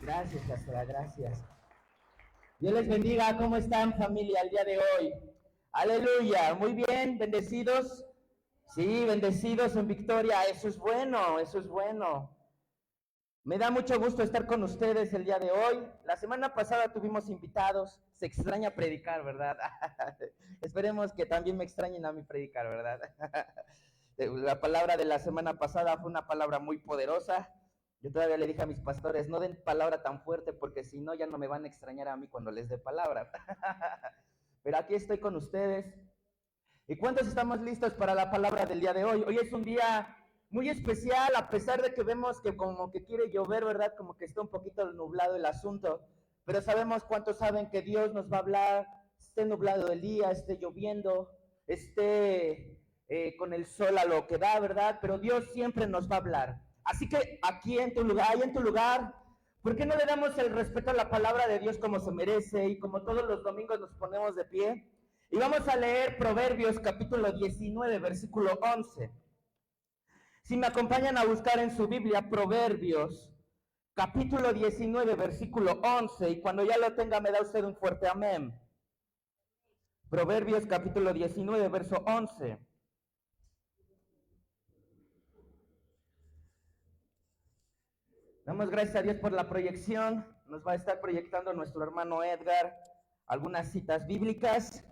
Gracias, pastora, gracias. Dios les bendiga. ¿Cómo están, familia, el día de hoy? Aleluya. Muy bien, bendecidos. Sí, bendecidos en victoria. Eso es bueno, eso es bueno. Me da mucho gusto estar con ustedes el día de hoy. La semana pasada tuvimos invitados. Se extraña predicar, ¿verdad? Esperemos que también me extrañen a mí predicar, ¿verdad? La palabra de la semana pasada fue una palabra muy poderosa. Yo todavía le dije a mis pastores, no den palabra tan fuerte porque si no ya no me van a extrañar a mí cuando les dé palabra. Pero aquí estoy con ustedes. ¿Y cuántos estamos listos para la palabra del día de hoy? Hoy es un día muy especial, a pesar de que vemos que como que quiere llover, ¿verdad? Como que está un poquito nublado el asunto. Pero sabemos cuántos saben que Dios nos va a hablar, esté nublado el día, esté lloviendo, esté con el sol a lo que da, ¿verdad? Pero Dios siempre nos va a hablar. Así que aquí en tu lugar, ahí en tu lugar, ¿por qué no le damos el respeto a la palabra de Dios como se merece? Y como todos los domingos nos ponemos de pie. Y vamos a leer Proverbios capítulo 19, versículo 11. Si me acompañan a buscar en su Biblia, Proverbios capítulo 19, versículo 11. Y cuando ya lo tenga, me da usted un fuerte amén. Proverbios capítulo 19, verso 11. Damos gracias a Dios por la proyección. Nos va a estar proyectando nuestro hermano Edgar algunas citas bíblicas.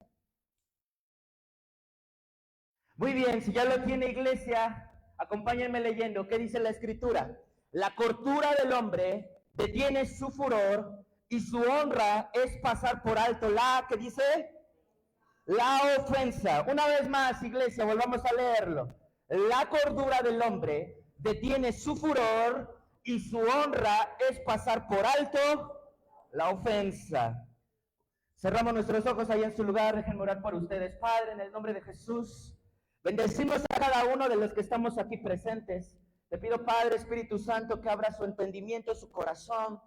Muy bien, si ya lo tiene, iglesia, acompáñenme leyendo. ¿Qué dice la escritura? La cordura del hombre detiene su furor y su honra es pasar por alto ¿qué dice? La ofensa. Una vez más, iglesia, volvamos a leerlo. La cordura del hombre detiene su furor y su honra es pasar por alto la ofensa. Cerramos nuestros ojos ahí en su lugar. Déjenme orar por ustedes. Padre, en el nombre de Jesús, bendecimos a cada uno de los que estamos aquí presentes. Te pido, Padre, Espíritu Santo, que abra su entendimiento, su corazón.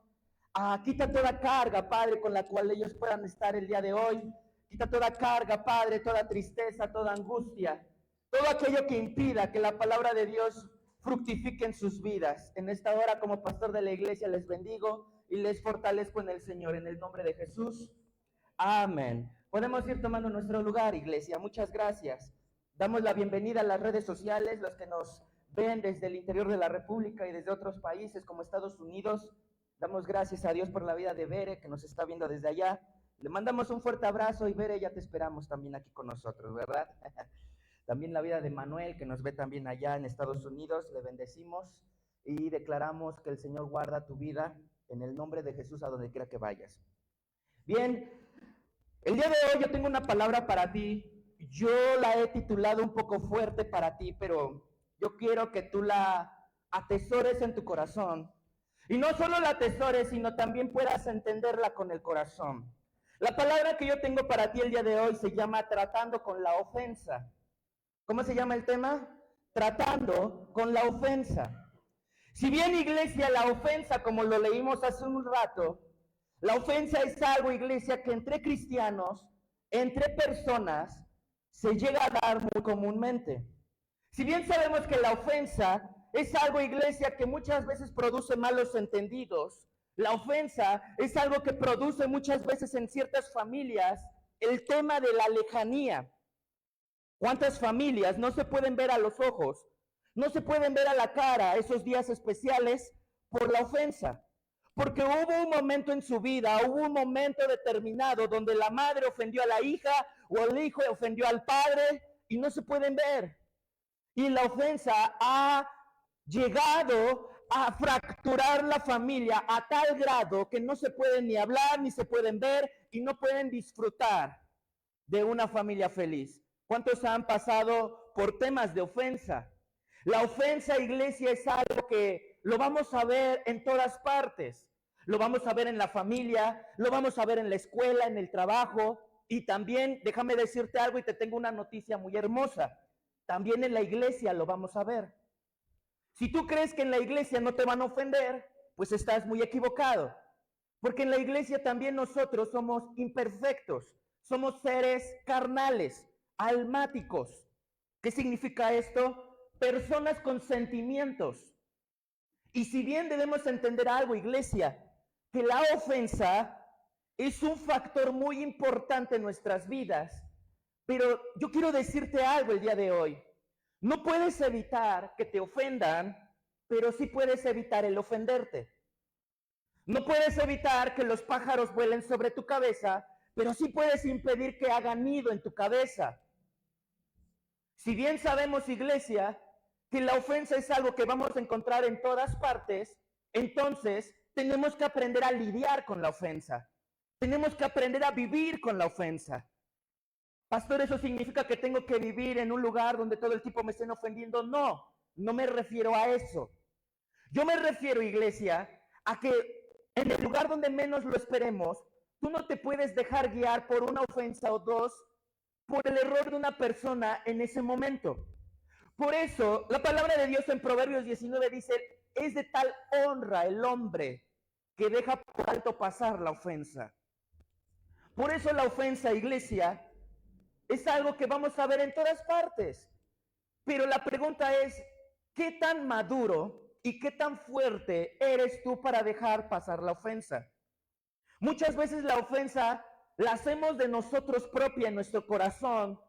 Quita toda carga, Padre, con la cual ellos puedan estar el día de hoy. Quita toda carga, Padre, toda tristeza, toda angustia, todo aquello que impida que la palabra de Dios fructifique en sus vidas. En esta hora, como pastor de la iglesia, les bendigo y les fortalezco en el Señor, en el nombre de Jesús. Amén. Podemos ir tomando nuestro lugar, iglesia. Muchas gracias. Damos la bienvenida a las redes sociales, los que nos ven desde el interior de la República y desde otros países como Estados Unidos. Damos gracias a Dios por la vida de Bere, que nos está viendo desde allá. Le mandamos un fuerte abrazo y Bere, ya te esperamos también aquí con nosotros, ¿verdad? También la vida de Manuel, que nos ve también allá en Estados Unidos. Le bendecimos y declaramos que el Señor guarda tu vida en el nombre de Jesús a donde quiera que vayas. Bien, el día de hoy yo tengo una palabra para ti. Yo la he titulado un poco fuerte para ti, pero yo quiero que tú la atesores en tu corazón. Y no solo la atesores, sino también puedas entenderla con el corazón. La palabra que yo tengo para ti el día de hoy se llama tratando con la ofensa. ¿Cómo se llama el tema? Tratando con la ofensa. Si bien, iglesia, la ofensa, como lo leímos hace un rato, la ofensa es algo, iglesia, que entre cristianos, entre personas, se llega a dar muy comúnmente. Si bien sabemos que la ofensa es algo, iglesia, que muchas veces produce malos entendidos, la ofensa es algo que produce muchas veces en ciertas familias el tema de la lejanía. ¿Cuántas familias no se pueden ver a los ojos, no se pueden ver a la cara esos días especiales por la ofensa? Porque hubo un momento en su vida, hubo un momento determinado donde la madre ofendió a la hija o el hijo ofendió al padre y no se pueden ver. Y la ofensa ha llegado a fracturar la familia a tal grado que no se pueden ni hablar, ni se pueden ver y no pueden disfrutar de una familia feliz. ¿Cuántos han pasado por temas de ofensa? La ofensa, iglesia, es algo que lo vamos a ver en todas partes. Lo vamos a ver en la familia, lo vamos a ver en la escuela, en el trabajo. Y también, déjame decirte algo y te tengo una noticia muy hermosa. También en la iglesia lo vamos a ver. Si tú crees que en la iglesia no te van a ofender, pues estás muy equivocado. Porque en la iglesia también nosotros somos imperfectos. Somos seres carnales, almáticos. ¿Qué significa esto? Personas con sentimientos. Y si bien debemos entender algo, iglesia, que la ofensa es un factor muy importante en nuestras vidas, pero yo quiero decirte algo el día de hoy. No puedes evitar que te ofendan, pero sí puedes evitar el ofenderte. No puedes evitar que los pájaros vuelen sobre tu cabeza, pero sí puedes impedir que hagan nido en tu cabeza. Si bien sabemos, iglesia, que la ofensa es algo que vamos a encontrar en todas partes, entonces tenemos que aprender a lidiar con la ofensa. Tenemos que aprender a vivir con la ofensa. Pastor, ¿eso significa que tengo que vivir en un lugar donde todo el tiempo me estén ofendiendo? No, no me refiero a eso. Yo me refiero, iglesia, a que en el lugar donde menos lo esperemos, tú no te puedes dejar guiar por una ofensa o dos por el error de una persona en ese momento. Por eso, la palabra de Dios en Proverbios 19 dice, es de tal honra el hombre que deja por alto pasar la ofensa. Por eso la ofensa, iglesia, es algo que vamos a ver en todas partes. Pero la pregunta es, ¿qué tan maduro y qué tan fuerte eres tú para dejar pasar la ofensa? Muchas veces la ofensa la hacemos de nosotros propia en nuestro corazón,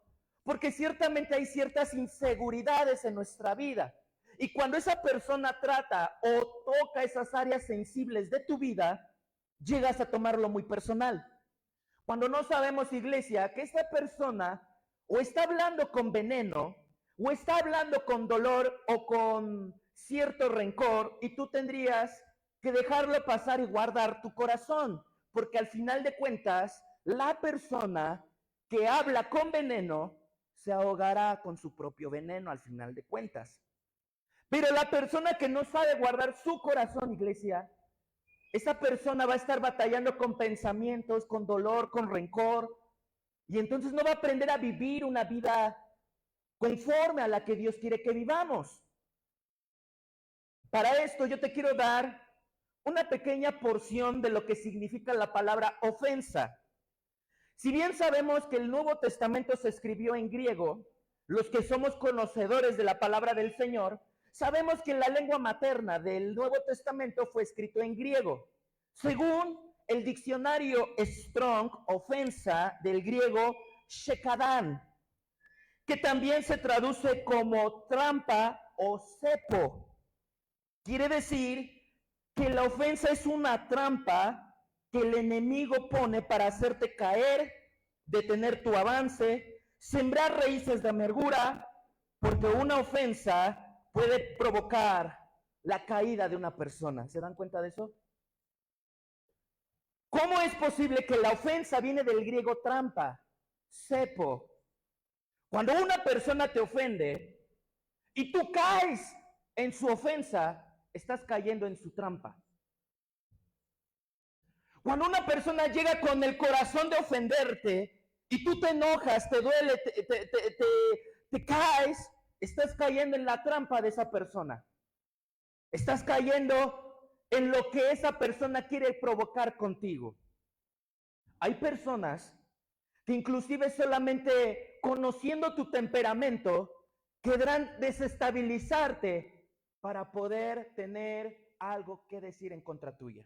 porque ciertamente hay ciertas inseguridades en nuestra vida. Y cuando esa persona trata o toca esas áreas sensibles de tu vida, llegas a tomarlo muy personal. Cuando no sabemos, iglesia, que esta persona o está hablando con veneno, o está hablando con dolor o con cierto rencor, y tú tendrías que dejarlo pasar y guardar tu corazón, porque al final de cuentas, la persona que habla con veneno se ahogará con su propio veneno al final de cuentas. Pero la persona que no sabe guardar su corazón, iglesia, esa persona va a estar batallando con pensamientos, con dolor, con rencor, y entonces no va a aprender a vivir una vida conforme a la que Dios quiere que vivamos. Para esto yo te quiero dar una pequeña porción de lo que significa la palabra ofensa. Si bien sabemos que el Nuevo Testamento se escribió en griego, los que somos conocedores de la palabra del Señor, sabemos que la lengua materna del Nuevo Testamento fue escrito en griego. Según el diccionario Strong, ofensa del griego shekadán, que también se traduce como trampa o cepo. Quiere decir que la ofensa es una trampa que el enemigo pone para hacerte caer, detener tu avance, sembrar raíces de amargura, porque una ofensa puede provocar la caída de una persona. ¿Se dan cuenta de eso? ¿Cómo es posible que la ofensa viene del griego trampa, cepo? Cuando una persona te ofende y tú caes en su ofensa, estás cayendo en su trampa. Cuando una persona llega con el corazón de ofenderte y tú te enojas, te duele, te caes, estás cayendo en la trampa de esa persona. Estás cayendo en lo que esa persona quiere provocar contigo. Hay personas que inclusive solamente conociendo tu temperamento querrán desestabilizarte para poder tener algo que decir en contra tuya.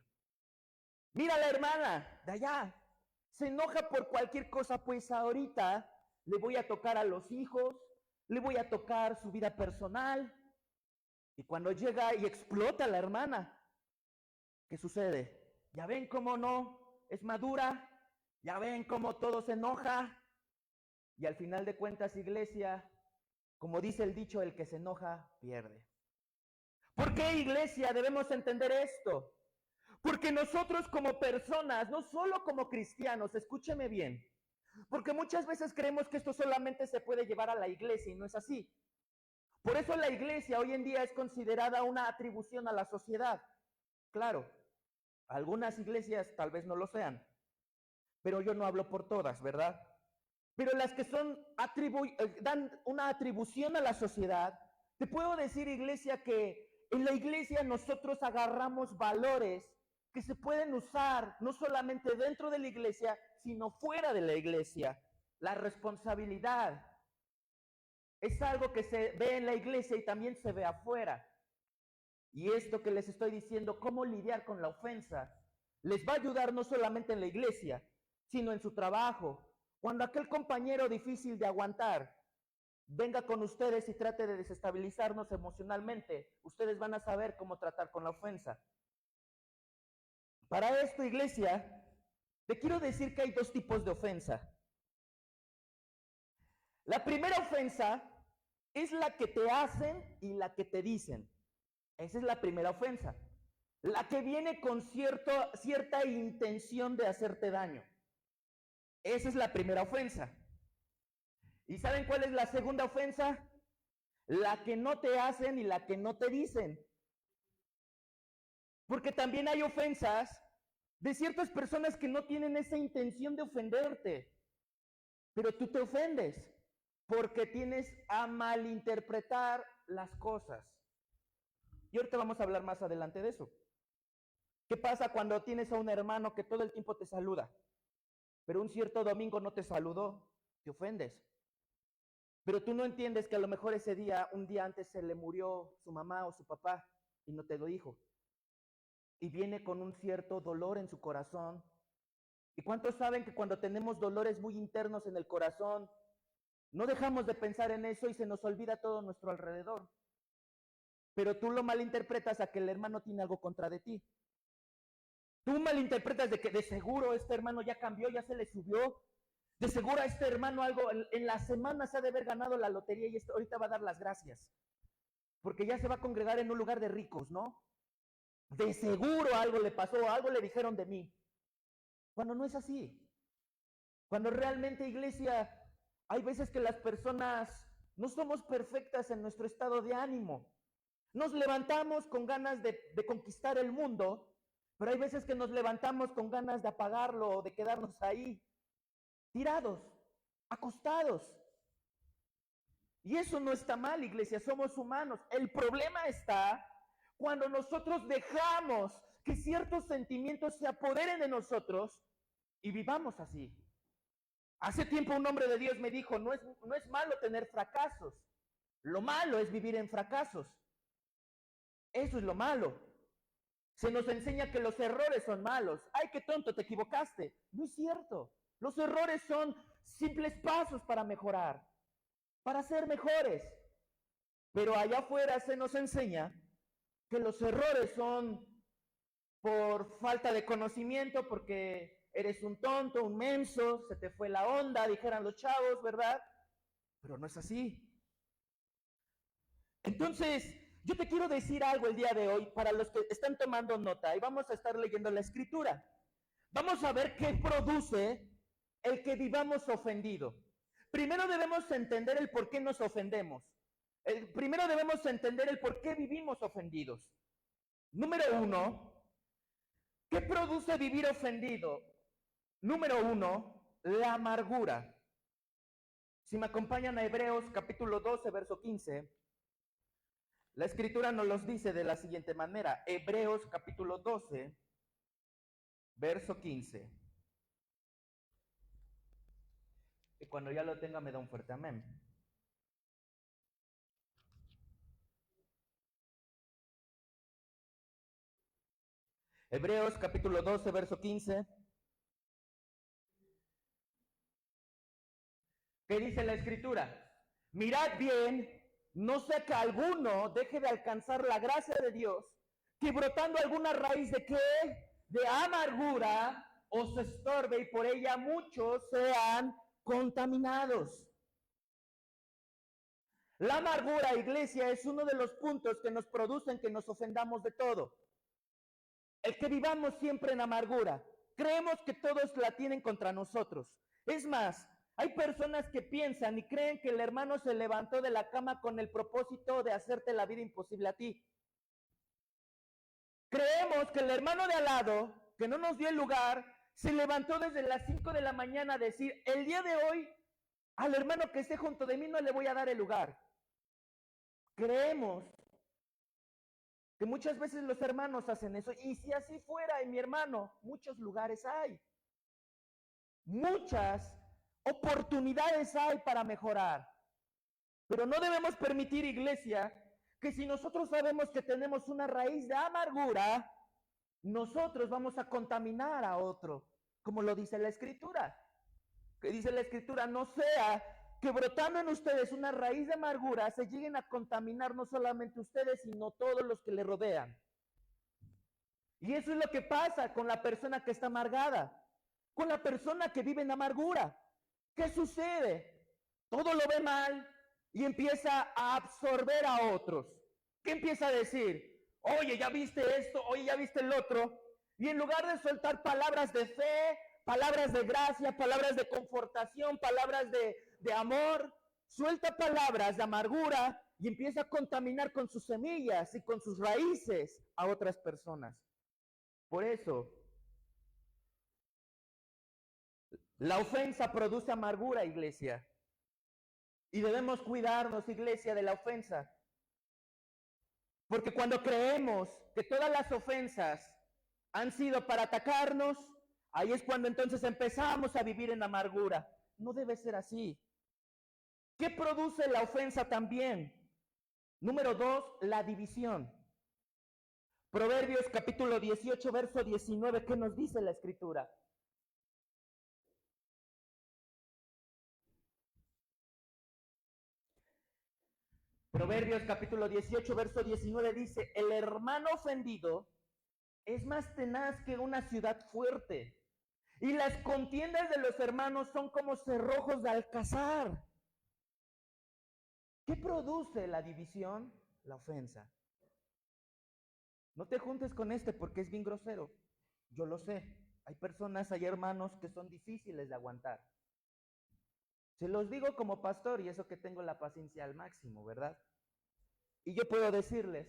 Mira la hermana de allá, se enoja por cualquier cosa, pues ahorita le voy a tocar a los hijos, le voy a tocar su vida personal. Y cuando llega y explota la hermana, ¿qué sucede? ¿Ya ven cómo no es madura? ¿Ya ven cómo todo se enoja? Y al final de cuentas, iglesia, como dice el dicho, el que se enoja pierde. ¿Por qué, iglesia, debemos entender esto? Porque nosotros como personas, no solo como cristianos, escúcheme bien, porque muchas veces creemos que esto solamente se puede llevar a la iglesia y no es así. Por eso la iglesia hoy en día es considerada una atribución a la sociedad. Claro, algunas iglesias tal vez no lo sean, pero yo no hablo por todas, ¿verdad? Pero las que dan una atribución a la sociedad, te puedo decir, iglesia, que en la iglesia nosotros agarramos valores que se pueden usar no solamente dentro de la iglesia, sino fuera de la iglesia. La responsabilidad es algo que se ve en la iglesia y también se ve afuera. Y esto que les estoy diciendo, cómo lidiar con la ofensa, les va a ayudar no solamente en la iglesia, sino en su trabajo. Cuando aquel compañero difícil de aguantar venga con ustedes y trate de desestabilizarnos emocionalmente, ustedes van a saber cómo tratar con la ofensa. Para esto, iglesia, te quiero decir que hay dos tipos de ofensa. La primera ofensa es la que te hacen y la que te dicen. Esa es la primera ofensa. La que viene con cierta intención de hacerte daño. Esa es la primera ofensa. ¿Y saben cuál es la segunda ofensa? La que no te hacen y la que no te dicen. Porque también hay ofensas de ciertas personas que no tienen esa intención de ofenderte, pero tú te ofendes porque tienes a malinterpretar las cosas. Y ahorita vamos a hablar más adelante de eso. ¿Qué pasa cuando tienes a un hermano que todo el tiempo te saluda, pero un cierto domingo no te saludó? Te ofendes. Pero tú no entiendes que a lo mejor ese día, un día antes se le murió su mamá o su papá y no te lo dijo. Y viene con un cierto dolor en su corazón. ¿Y cuántos saben que cuando tenemos dolores muy internos en el corazón, no dejamos de pensar en eso y se nos olvida todo nuestro alrededor? Pero tú lo malinterpretas a que el hermano tiene algo contra de ti. Tú malinterpretas de que de seguro este hermano ya cambió, ya se le subió. De seguro a este hermano algo, en la semana se ha de haber ganado la lotería y ahorita va a dar las gracias. Porque ya se va a congregar en un lugar de ricos, ¿no? De seguro algo le pasó, algo le dijeron de mí. Cuando no es así. Cuando realmente, iglesia, hay veces que las personas no somos perfectas en nuestro estado de ánimo. Nos levantamos con ganas de conquistar el mundo, pero hay veces que nos levantamos con ganas de apagarlo o de quedarnos ahí, tirados, acostados. Y eso no está mal, iglesia, somos humanos. El problema está cuando nosotros dejamos que ciertos sentimientos se apoderen de nosotros y vivamos así. Hace tiempo un hombre de Dios me dijo, no es malo tener fracasos, lo malo es vivir en fracasos. Eso es lo malo. Se nos enseña que los errores son malos. ¡Ay, qué tonto, te equivocaste! No es cierto. Los errores son simples pasos para mejorar, para ser mejores. Pero allá afuera se nos enseña que los errores son por falta de conocimiento, porque eres un tonto, un menso, se te fue la onda, dijeran los chavos, ¿verdad? Pero no es así. Entonces, yo te quiero decir algo el día de hoy para los que están tomando nota y vamos a estar leyendo la escritura. Vamos a ver qué produce el que vivamos ofendido. Primero debemos entender el por qué nos ofendemos. Primero debemos entender el por qué vivimos ofendidos. Número 1, ¿qué produce vivir ofendido? Número 1, la amargura. Si me acompañan a Hebreos capítulo 12, verso 15, la escritura nos los dice de la siguiente manera. Hebreos capítulo 12, verso 15. Y cuando ya lo tenga me da un fuerte amén. Hebreos capítulo 12, verso 15. ¿Qué dice la escritura? Mirad bien, no sea que alguno deje de alcanzar la gracia de Dios, que brotando alguna raíz de qué? De amargura os estorbe y por ella muchos sean contaminados. La amargura, iglesia, es uno de los puntos que nos producen que nos ofendamos de todo. El que vivamos siempre en amargura. Creemos que todos la tienen contra nosotros. Es más, hay personas que piensan y creen que el hermano se levantó de la cama con el propósito de hacerte la vida imposible a ti. Creemos que el hermano de al lado, que no nos dio el lugar, se levantó desde las 5 de la mañana a decir, el día de hoy, al hermano que esté junto de mí no le voy a dar el lugar. Creemos que muchas veces los hermanos hacen eso, y si así fuera, en mi hermano, muchos lugares hay. Muchas oportunidades hay para mejorar. Pero no debemos permitir, iglesia, que si nosotros sabemos que tenemos una raíz de amargura, nosotros vamos a contaminar a otro, como lo dice la Escritura. Que dice la Escritura, no sea que brotando en ustedes una raíz de amargura se lleguen a contaminar no solamente ustedes, sino todos los que le rodean. Y eso es lo que pasa con la persona que está amargada, con la persona que vive en amargura. ¿Qué sucede? Todo lo ve mal y empieza a absorber a otros. ¿Qué empieza a decir? Oye, ya viste esto, oye, ya viste el otro. Y en lugar de soltar palabras de fe, palabras de gracia, palabras de confortación, palabras de amor, suelta palabras de amargura y empieza a contaminar con sus semillas y con sus raíces a otras personas. Por eso, la ofensa produce amargura, iglesia. Y debemos cuidarnos, iglesia, de la ofensa. Porque cuando creemos que todas las ofensas han sido para atacarnos, ahí es cuando entonces empezamos a vivir en amargura. No debe ser así. ¿Qué produce la ofensa también? Número 2, la división. Proverbios capítulo 18, verso 19, ¿qué nos dice la Escritura? Proverbios capítulo 18, verso 19 dice, el hermano ofendido es más tenaz que una ciudad fuerte, y las contiendas de los hermanos son como cerrojos de alcázar. ¿Qué produce la división? La ofensa. No te juntes con este porque es bien grosero. Yo lo sé. Hay personas, hay hermanos que son difíciles de aguantar. Se los digo como pastor y eso que tengo la paciencia al máximo, ¿verdad? Y yo puedo decirles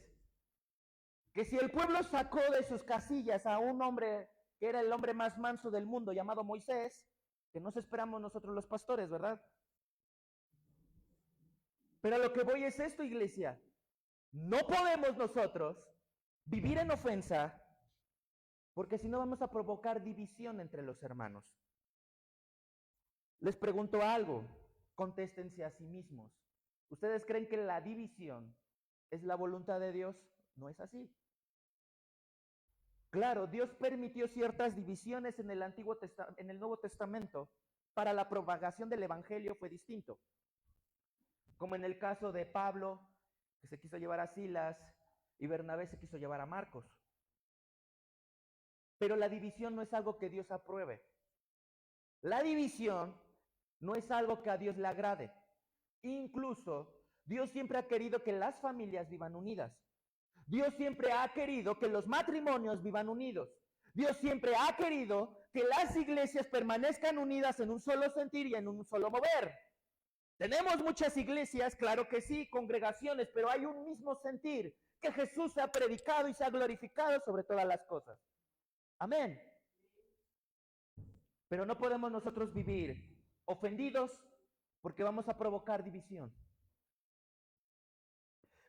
que si el pueblo sacó de sus casillas a un hombre que era el hombre más manso del mundo llamado Moisés, que nos esperamos nosotros los pastores, ¿verdad? Pero a lo que voy es esto, iglesia. No podemos nosotros vivir en ofensa porque si no vamos a provocar división entre los hermanos. Les pregunto algo, contéstense a sí mismos. ¿Ustedes creen que la división es la voluntad de Dios? No es así. Claro, Dios permitió ciertas divisiones en el Nuevo Testamento. Para la propagación del Evangelio fue distinto. Como en el caso de Pablo, que se quiso llevar a Silas, y Bernabé se quiso llevar a Marcos. Pero la división no es algo que Dios apruebe. La división no es algo que a Dios le agrade. Incluso, Dios siempre ha querido que las familias vivan unidas. Dios siempre ha querido que los matrimonios vivan unidos. Dios siempre ha querido que las iglesias permanezcan unidas en un solo sentir y en un solo mover. Tenemos muchas iglesias, claro que sí, congregaciones, pero hay un mismo sentir, que Jesús se ha predicado y se ha glorificado sobre todas las cosas. Amén. Pero no podemos nosotros vivir ofendidos porque vamos a provocar división.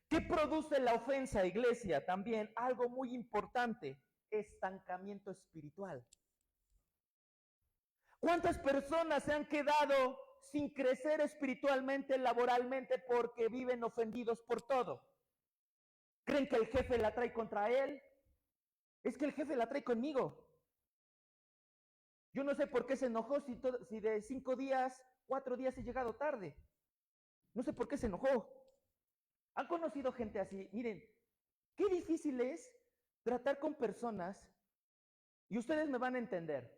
¿Qué produce la ofensa, iglesia? También algo muy importante, estancamiento espiritual. ¿Cuántas personas se han quedado sin crecer espiritualmente, laboralmente, porque viven ofendidos por todo? ¿Creen que el jefe la trae contra él? Es que el jefe la trae conmigo. Yo no sé por qué se enojó si de 5 días, 4 días he llegado tarde. No sé por qué se enojó. ¿Han conocido gente así? Miren, qué difícil es tratar con personas, y ustedes me van a entender,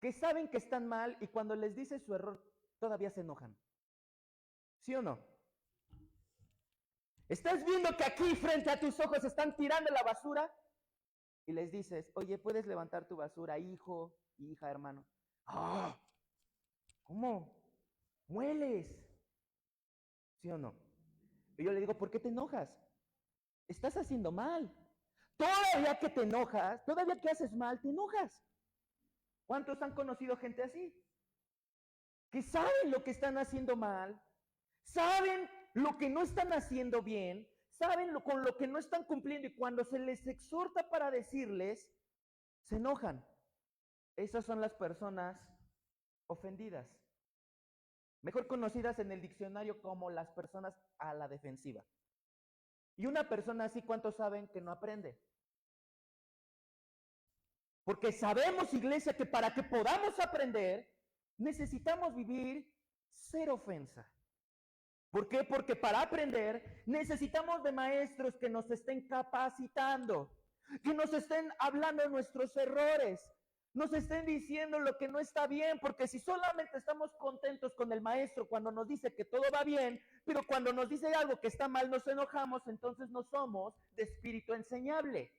que saben que están mal y cuando les dices su error, todavía se enojan. ¿Sí o no? Estás viendo que aquí frente a tus ojos están tirando la basura y les dices, oye, ¿puedes levantar tu basura, hijo, hija, hermano? ¡Ah! ¿Cómo? ¿Mueles? ¿Sí o no? Y yo le digo, ¿por qué te enojas? Estás haciendo mal. Todavía que te enojas, todavía que haces mal, te enojas. ¿Cuántos han conocido gente así? Que saben lo que están haciendo mal, saben lo que no están haciendo bien, saben con lo que no están cumpliendo y cuando se les exhorta para decirles, se enojan. Esas son las personas ofendidas, mejor conocidas en el diccionario como las personas a la defensiva. Y una persona así, ¿cuántos saben que no aprende? Porque sabemos, iglesia, que para que podamos aprender, necesitamos vivir cero ofensa. ¿Por qué? Porque para aprender necesitamos de maestros que nos estén capacitando, que nos estén hablando de nuestros errores, nos estén diciendo lo que no está bien, porque si solamente estamos contentos con el maestro cuando nos dice que todo va bien, pero cuando nos dice algo que está mal nos enojamos, entonces no somos de espíritu enseñable.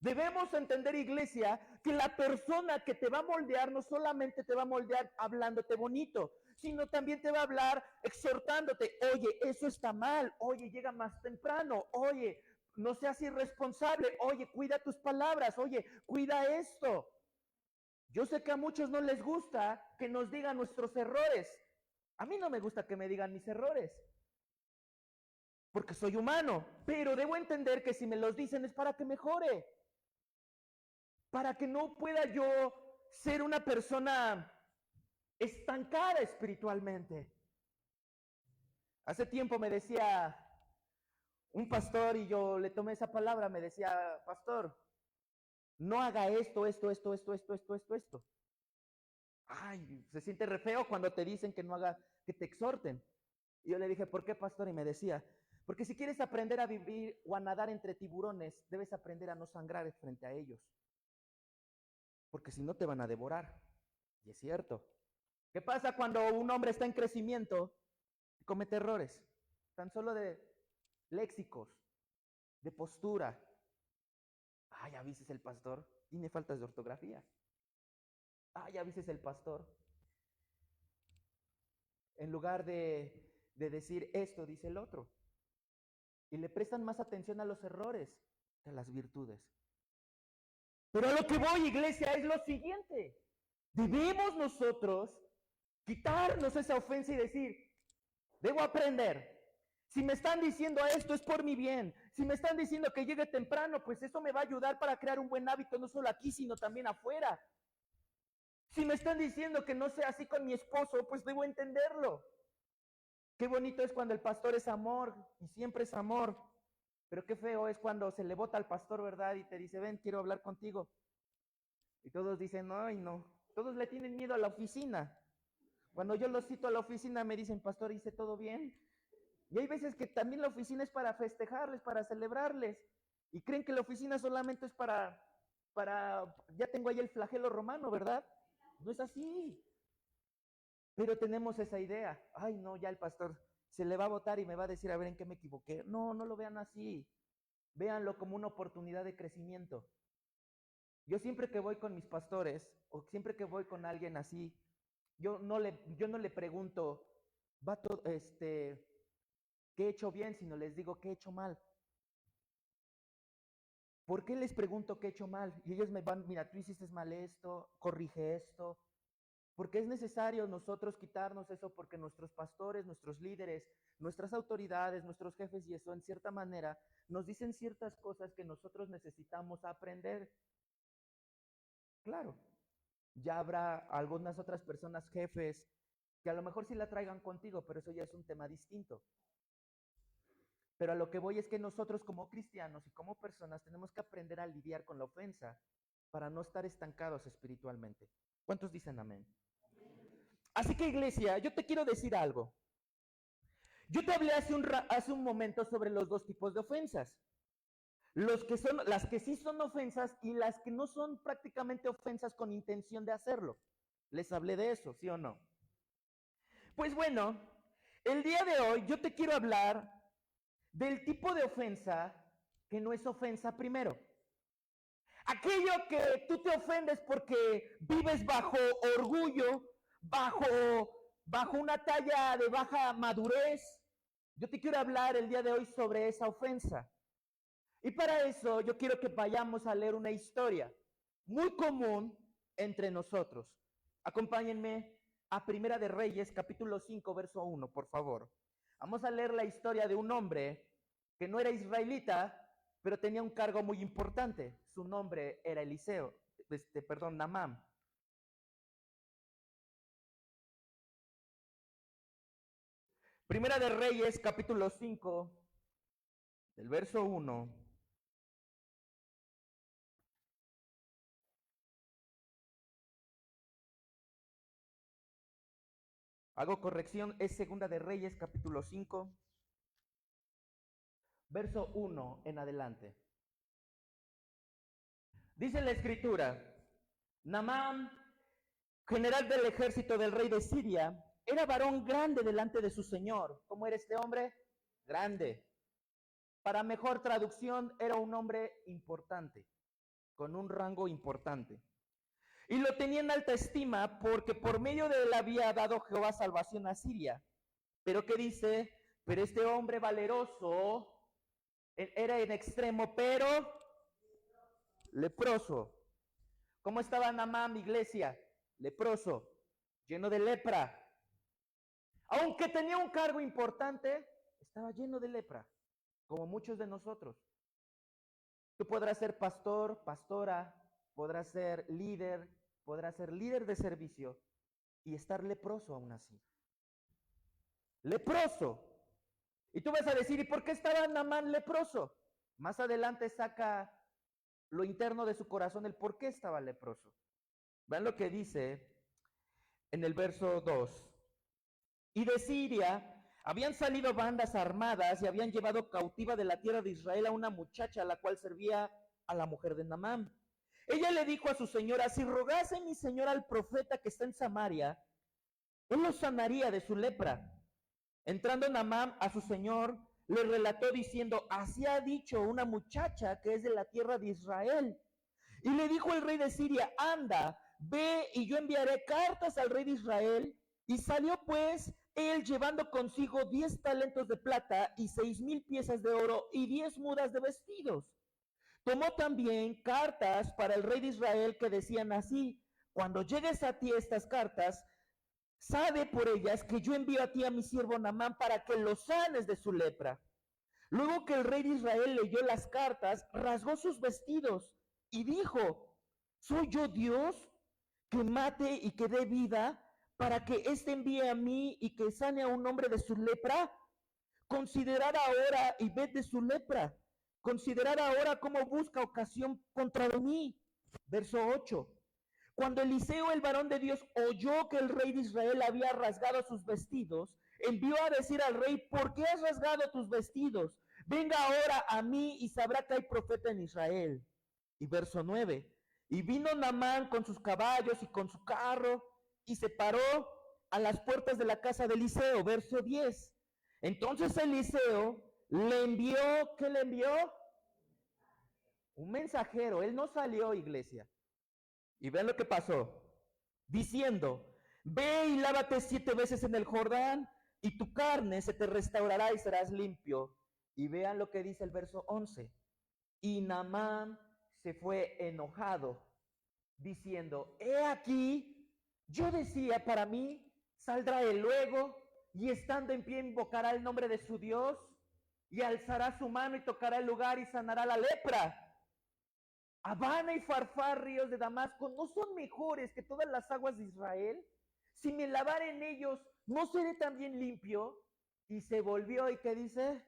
Debemos entender, iglesia, que la persona que te va a moldear no solamente te va a moldear hablándote bonito, sino también te va a hablar exhortándote, oye, eso está mal, oye, llega más temprano, oye, no seas irresponsable, oye, cuida tus palabras, oye, cuida esto. Yo sé que a muchos no les gusta que nos digan nuestros errores. A mí no me gusta que me digan mis errores, porque soy humano, pero debo entender que si me los dicen es para que mejore, para que no pueda yo ser una persona estancada espiritualmente. Hace tiempo me decía un pastor y yo le tomé esa palabra, me decía, pastor, no haga esto. Ay, se siente re feo cuando te dicen que no haga, que te exhorten. Y yo le dije, ¿por qué, pastor? Y me decía, porque si quieres aprender a vivir o a nadar entre tiburones, debes aprender a no sangrar frente a ellos. Porque si no te van a devorar. Y es cierto. ¿Qué pasa cuando un hombre está en crecimiento y comete errores? Tan solo de léxicos, de postura. Ay, ya viste el pastor, tiene faltas de ortografía. Ay, ya viste el pastor. En lugar de decir esto, dice el otro. Y le prestan más atención a los errores que a las virtudes. Pero a lo que voy, iglesia, es lo siguiente. Debemos nosotros quitarnos esa ofensa y decir, debo aprender. Si me están diciendo esto es por mi bien. Si me están diciendo que llegue temprano, pues eso me va a ayudar para crear un buen hábito, no solo aquí, sino también afuera. Si me están diciendo que no sea así con mi esposo, pues debo entenderlo. Qué bonito es cuando el pastor es amor y siempre es amor. Pero qué feo es cuando se le bota al pastor, ¿verdad? Y te dice, ven, quiero hablar contigo. Y todos dicen, ay, no. Todos le tienen miedo a la oficina. Cuando yo los cito a la oficina me dicen, pastor, ¿hice todo bien? Y hay veces que también la oficina es para festejarles, para celebrarles. Y creen que la oficina solamente es ya tengo ahí el flagelo romano, ¿verdad? No es así. Pero tenemos esa idea. Ay, no, ya el pastor se le va a votar y me va a decir a ver en qué me equivoqué. No, no lo vean así. Véanlo como una oportunidad de crecimiento. Yo siempre que voy con mis pastores o siempre que voy con alguien así, yo no le pregunto, ¿qué he hecho bien? Sino les digo, ¿qué he hecho mal? ¿Por qué les pregunto qué he hecho mal? Y ellos me van, mira, tú hiciste mal esto, corrige esto. Porque es necesario nosotros quitarnos eso porque nuestros pastores, nuestros líderes, nuestras autoridades, nuestros jefes y eso en cierta manera nos dicen ciertas cosas que nosotros necesitamos aprender. Claro, ya habrá algunas otras personas jefes que a lo mejor sí la traigan contigo, pero eso ya es un tema distinto. Pero a lo que voy es que nosotros como cristianos y como personas tenemos que aprender a lidiar con la ofensa para no estar estancados espiritualmente. ¿Cuántos dicen amén? Así que iglesia, yo te quiero decir algo. Yo te hablé hace un momento sobre los dos tipos de ofensas. Las que sí son ofensas y las que no son prácticamente ofensas con intención de hacerlo. Les hablé de eso, ¿sí o no? Pues bueno, el día de hoy yo te quiero hablar del tipo de ofensa que no es ofensa primero. Aquello que tú te ofendes porque vives bajo orgullo, bajo una talla de baja madurez. Yo te quiero hablar el día de hoy sobre esa ofensa. Y para eso yo quiero que vayamos a leer una historia muy común entre nosotros. Acompáñenme a Primera de Reyes, capítulo 5, verso 1, por favor. Vamos a leer la historia de un hombre que no era israelita, pero tenía un cargo muy importante. Su nombre era Naamán. Primera de Reyes, capítulo 5, del verso 1 hago corrección, es Segunda de Reyes, capítulo 5, verso 1 en adelante. Dice la escritura, Naamán, general del ejército del rey de Siria, era varón grande delante de su señor. ¿Cómo era este hombre? Grande. Para mejor traducción, era un hombre importante, con un rango importante. Y lo tenía en alta estima porque por medio de él había dado Jehová salvación a Siria. Pero ¿qué dice? Pero este hombre valeroso era en extremo, pero leproso. ¿Cómo estaba Naamán, mi iglesia? Leproso, lleno de lepra. Aunque tenía un cargo importante, estaba lleno de lepra, como muchos de nosotros. Tú podrás ser pastor, pastora, podrás ser líder de servicio y estar leproso aún así. Leproso. Y tú vas a decir, ¿y por qué estaba Naamán leproso? Más adelante saca lo interno de su corazón, el por qué estaba leproso. Vean lo que dice en el verso 2. Y de Siria habían salido bandas armadas y habían llevado cautiva de la tierra de Israel a una muchacha, la cual servía a la mujer de Naamán. Ella le dijo a su señora, si rogase mi señor al profeta que está en Samaria, él lo sanaría de su lepra. Entrando Naamán a su señor, le relató diciendo, así ha dicho una muchacha que es de la tierra de Israel. Y le dijo el rey de Siria, anda, ve y yo enviaré cartas al rey de Israel. Y salió pues él llevando consigo 10 talentos de plata y 6,000 piezas de oro y 10 mudas de vestidos. Tomó también cartas para el rey de Israel que decían así, cuando llegues a ti estas cartas, sabe por ellas que yo envío a ti a mi siervo Naamán para que lo sanes de su lepra. Luego que el rey de Israel leyó las cartas, rasgó sus vestidos y dijo, ¿soy yo Dios que mate y que dé vida para que éste envíe a mí y que sane a un hombre de su lepra? Considerad ahora y ved de su lepra. Considerad ahora cómo busca ocasión contra mí. Verso 8. Cuando Eliseo, el varón de Dios, oyó que el rey de Israel había rasgado sus vestidos, envió a decir al rey, ¿por qué has rasgado tus vestidos? Venga ahora a mí y sabrá que hay profeta en Israel. Y verso 9. Y vino Naamán con sus caballos y con su carro y se paró a las puertas de la casa de Eliseo. Verso 10. Entonces Eliseo le envió, ¿qué le envió? Un mensajero. Él no salió, iglesia. Y vean lo que pasó. Diciendo, ve y lávate 7 veces en el Jordán y tu carne se te restaurará y serás limpio. Y vean lo que dice el verso 11. Y Naamán se fue enojado, diciendo, he aquí, yo decía para mí, saldrá él luego y estando en pie invocará el nombre de su Dios y alzará su mano y tocará el lugar y sanará la lepra. Habana y Farfar, ríos de Damasco, ¿no son mejores que todas las aguas de Israel? Si me lavare en ellos, ¿no seré también limpio? Y se volvió, ¿y qué dice?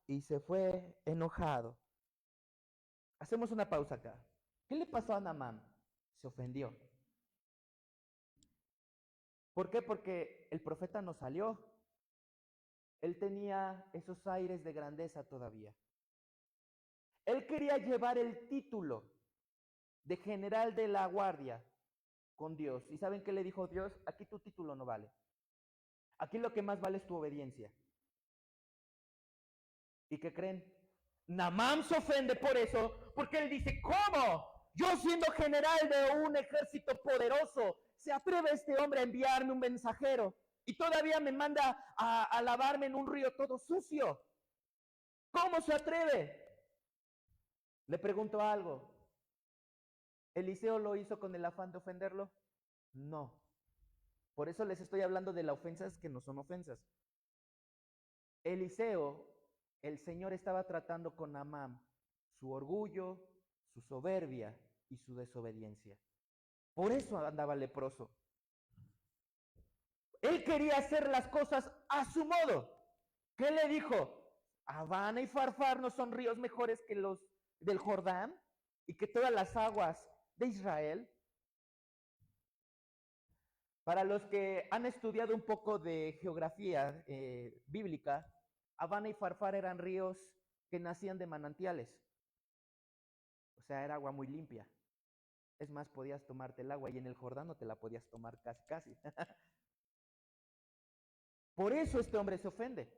Y se fue enojado. Hacemos una pausa acá. ¿Qué le pasó a Naamán? Se ofendió. ¿Por qué? Porque el profeta no salió. Él tenía esos aires de grandeza todavía. Él quería llevar el título de general de la guardia con Dios. ¿Y saben qué le dijo Dios? Aquí tu título no vale. Aquí lo que más vale es tu obediencia. ¿Y qué creen? Naamán se ofende por eso, porque él dice, ¿cómo? Yo siendo general de un ejército poderoso, ¿se atreve este hombre a enviarme un mensajero? Y todavía me manda a lavarme en un río todo sucio. ¿Cómo se atreve? Le pregunto algo. ¿Eliseo lo hizo con el afán de ofenderlo? No. Por eso les estoy hablando de las ofensas que no son ofensas. Eliseo, el Señor estaba tratando con Naamán su orgullo, su soberbia y su desobediencia. Por eso andaba leproso. Él quería hacer las cosas a su modo. ¿Qué le dijo? Abana y Farfar no son ríos mejores que los del Jordán y que todas las aguas de Israel. Para los que han estudiado un poco de geografía bíblica, Abana y Farfar eran ríos que nacían de manantiales. O sea, era agua muy limpia. Es más, podías tomarte el agua y en el Jordán no te la podías tomar casi, casi. Por eso este hombre se ofende.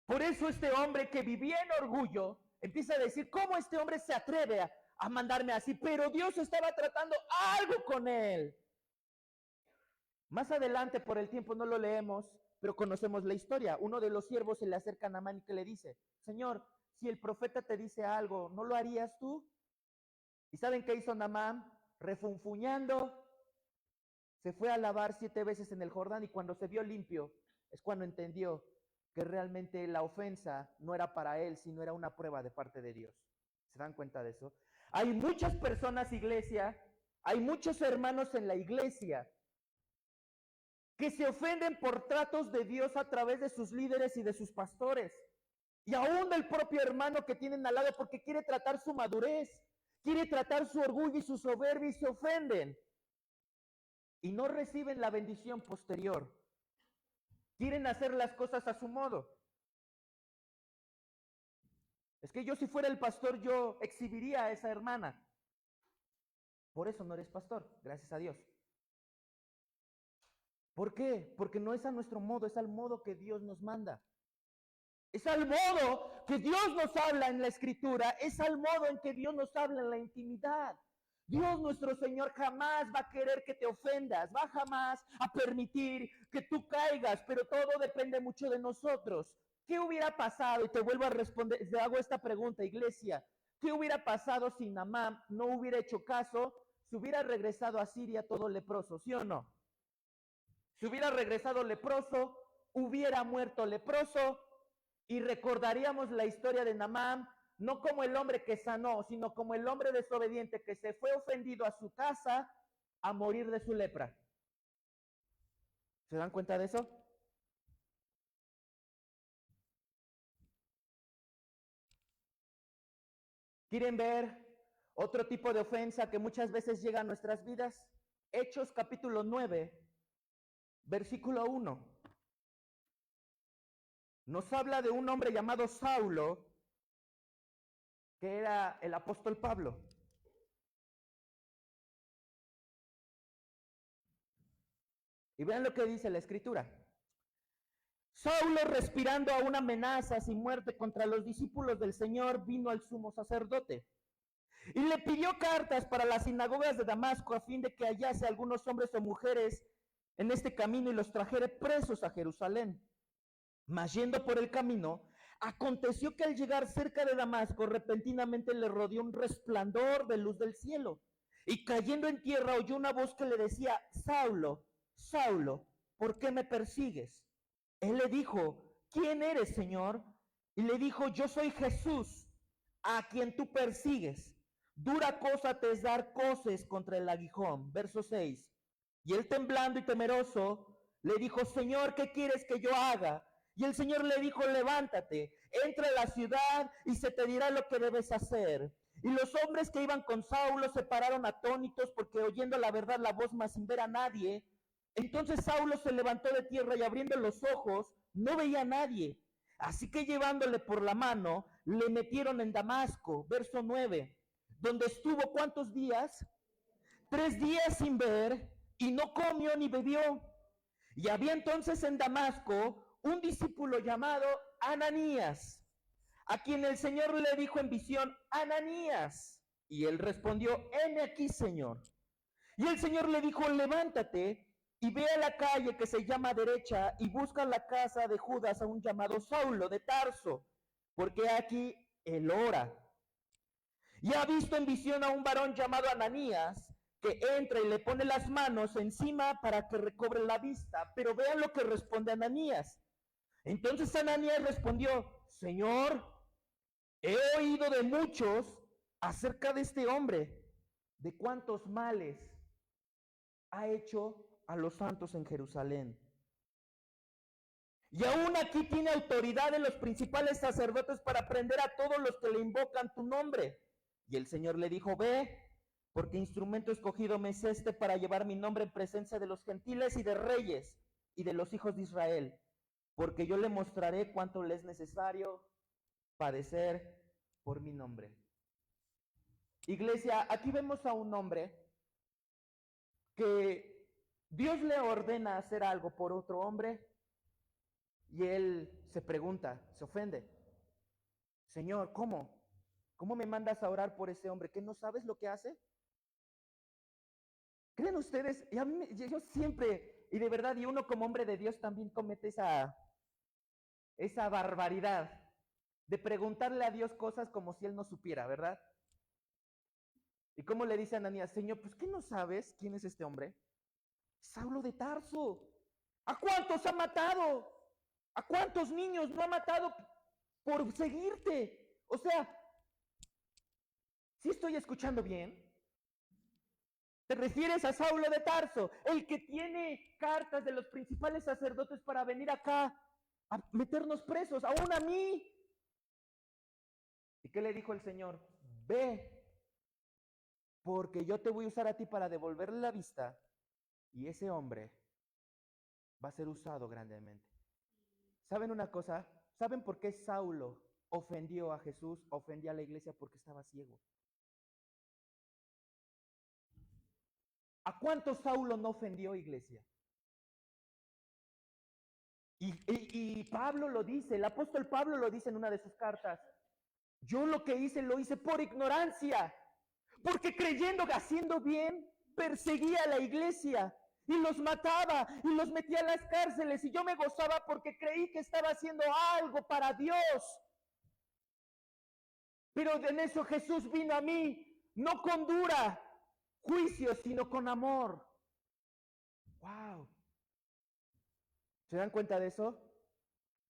Por eso este hombre que vivía en orgullo empieza a decir, ¿cómo este hombre se atreve a mandarme así? Pero Dios estaba tratando algo con él. Más adelante, por el tiempo no lo leemos, pero conocemos la historia. Uno de los siervos se le acerca a Naamán y que le dice, Señor, si el profeta te dice algo, ¿no lo harías tú? ¿Y saben qué hizo Naamán? Refunfuñando, se fue a lavar 7 veces en el Jordán y cuando se vio limpio, es cuando entendió que realmente la ofensa no era para él, sino era una prueba de parte de Dios. ¿Se dan cuenta de eso? Hay muchas personas, iglesia, hay muchos hermanos en la iglesia que se ofenden por tratos de Dios a través de sus líderes y de sus pastores. Y aún del propio hermano que tienen al lado porque quiere tratar su madurez, quiere tratar su orgullo y su soberbia y se ofenden. Y no reciben la bendición posterior. Quieren hacer las cosas a su modo. Es que yo si fuera el pastor, yo exhibiría a esa hermana. Por eso no eres pastor, gracias a Dios. ¿Por qué? Porque no es a nuestro modo, es al modo que Dios nos manda. Es al modo que Dios nos habla en la Escritura, es al modo en que Dios nos habla en la intimidad. Dios nuestro Señor jamás va a querer que te ofendas, va jamás a permitir que tú caigas, pero todo depende mucho de nosotros. ¿Qué hubiera pasado? Y te vuelvo a responder, te hago esta pregunta, iglesia. ¿Qué hubiera pasado si Naamán no hubiera hecho caso? Se hubiera regresado a Siria todo leproso, ¿sí o no? Si hubiera regresado leproso, hubiera muerto leproso y recordaríamos la historia de Naamán no como el hombre que sanó, sino como el hombre desobediente que se fue ofendido a su casa a morir de su lepra. ¿Se dan cuenta de eso? ¿Quieren ver otro tipo de ofensa que muchas veces llega a nuestras vidas? Hechos capítulo 9, versículo 1. Nos habla de un hombre llamado Saulo, que era el apóstol Pablo. Y vean lo que dice la escritura. Saulo, respirando aún amenazas y muerte contra los discípulos del Señor, vino al sumo sacerdote y le pidió cartas para las sinagogas de Damasco a fin de que hallase algunos hombres o mujeres en este camino y los trajere presos a Jerusalén. Mas yendo por el camino, aconteció que al llegar cerca de Damasco, repentinamente le rodeó un resplandor de luz del cielo. Y cayendo en tierra oyó una voz que le decía, Saulo, Saulo, ¿por qué me persigues? Él le dijo, ¿quién eres, Señor? Y le dijo, yo soy Jesús, a quien tú persigues. Dura cosa te es dar coces contra el aguijón. Verso 6. Y él temblando y temeroso, le dijo, Señor, ¿qué quieres que yo haga? Y el Señor le dijo, levántate, entra a la ciudad y se te dirá lo que debes hacer. Y los hombres que iban con Saulo se pararon atónitos porque oyendo la verdad la voz, mas sin ver a nadie. Entonces Saulo se levantó de tierra y abriendo los ojos no veía a nadie. Así que llevándole por la mano, le metieron en Damasco, verso 9, donde estuvo ¿cuántos días? 3 días sin ver y no comió ni bebió. Y había entonces en Damasco un discípulo llamado Ananías, a quien el Señor le dijo en visión, Ananías. Y él respondió, heme aquí, Señor. Y el Señor le dijo, levántate y ve a la calle que se llama derecha y busca la casa de Judas a un llamado Saulo de Tarso, porque aquí él ora. Y ha visto en visión a un varón llamado Ananías, que entra y le pone las manos encima para que recobre la vista. Pero vean lo que responde Ananías. Entonces Ananías respondió, Señor, he oído de muchos acerca de este hombre, de cuántos males ha hecho a los santos en Jerusalén. Y aún aquí tiene autoridad de los principales sacerdotes para prender a todos los que le invocan tu nombre. Y el Señor le dijo, ve, porque instrumento escogido me es este para llevar mi nombre en presencia de los gentiles y de reyes y de los hijos de Israel, porque yo le mostraré cuánto le es necesario padecer por mi nombre. Iglesia, aquí vemos a un hombre que Dios le ordena hacer algo por otro hombre y él se pregunta, se ofende. Señor, ¿cómo? ¿Cómo me mandas a orar por ese hombre? ¿Qué no sabes lo que hace? ¿Creen ustedes? Y a mí, yo siempre, y de verdad, y uno como hombre de Dios también comete esa barbaridad de preguntarle a Dios cosas como si él no supiera, ¿verdad? ¿Y cómo le dice a Ananías? Señor, pues ¿qué no sabes quién es este hombre? Saulo de Tarso. ¿A cuántos ha matado? ¿A cuántos niños no ha matado por seguirte? O sea, ¿sí estoy escuchando bien? ¿Te refieres a Saulo de Tarso, el que tiene cartas de los principales sacerdotes para venir acá a meternos presos, aún a mí? ¿Y qué le dijo el Señor? Ve, porque yo te voy a usar a ti para devolverle la vista y ese hombre va a ser usado grandemente. ¿Saben una cosa? ¿Saben por qué Saulo ofendió a Jesús, ofendió a la iglesia? Porque estaba ciego. ¿A cuántos Saulo no ofendió, iglesia? Y Pablo lo dice, el apóstol Pablo lo dice en una de sus cartas. Yo lo que hice, lo hice por ignorancia, porque creyendo que haciendo bien, perseguía a la iglesia y los mataba y los metía a las cárceles y yo me gozaba porque creí que estaba haciendo algo para Dios. Pero en eso Jesús vino a mí, no con dura juicio, sino con amor. Wow. ¿Se dan cuenta de eso?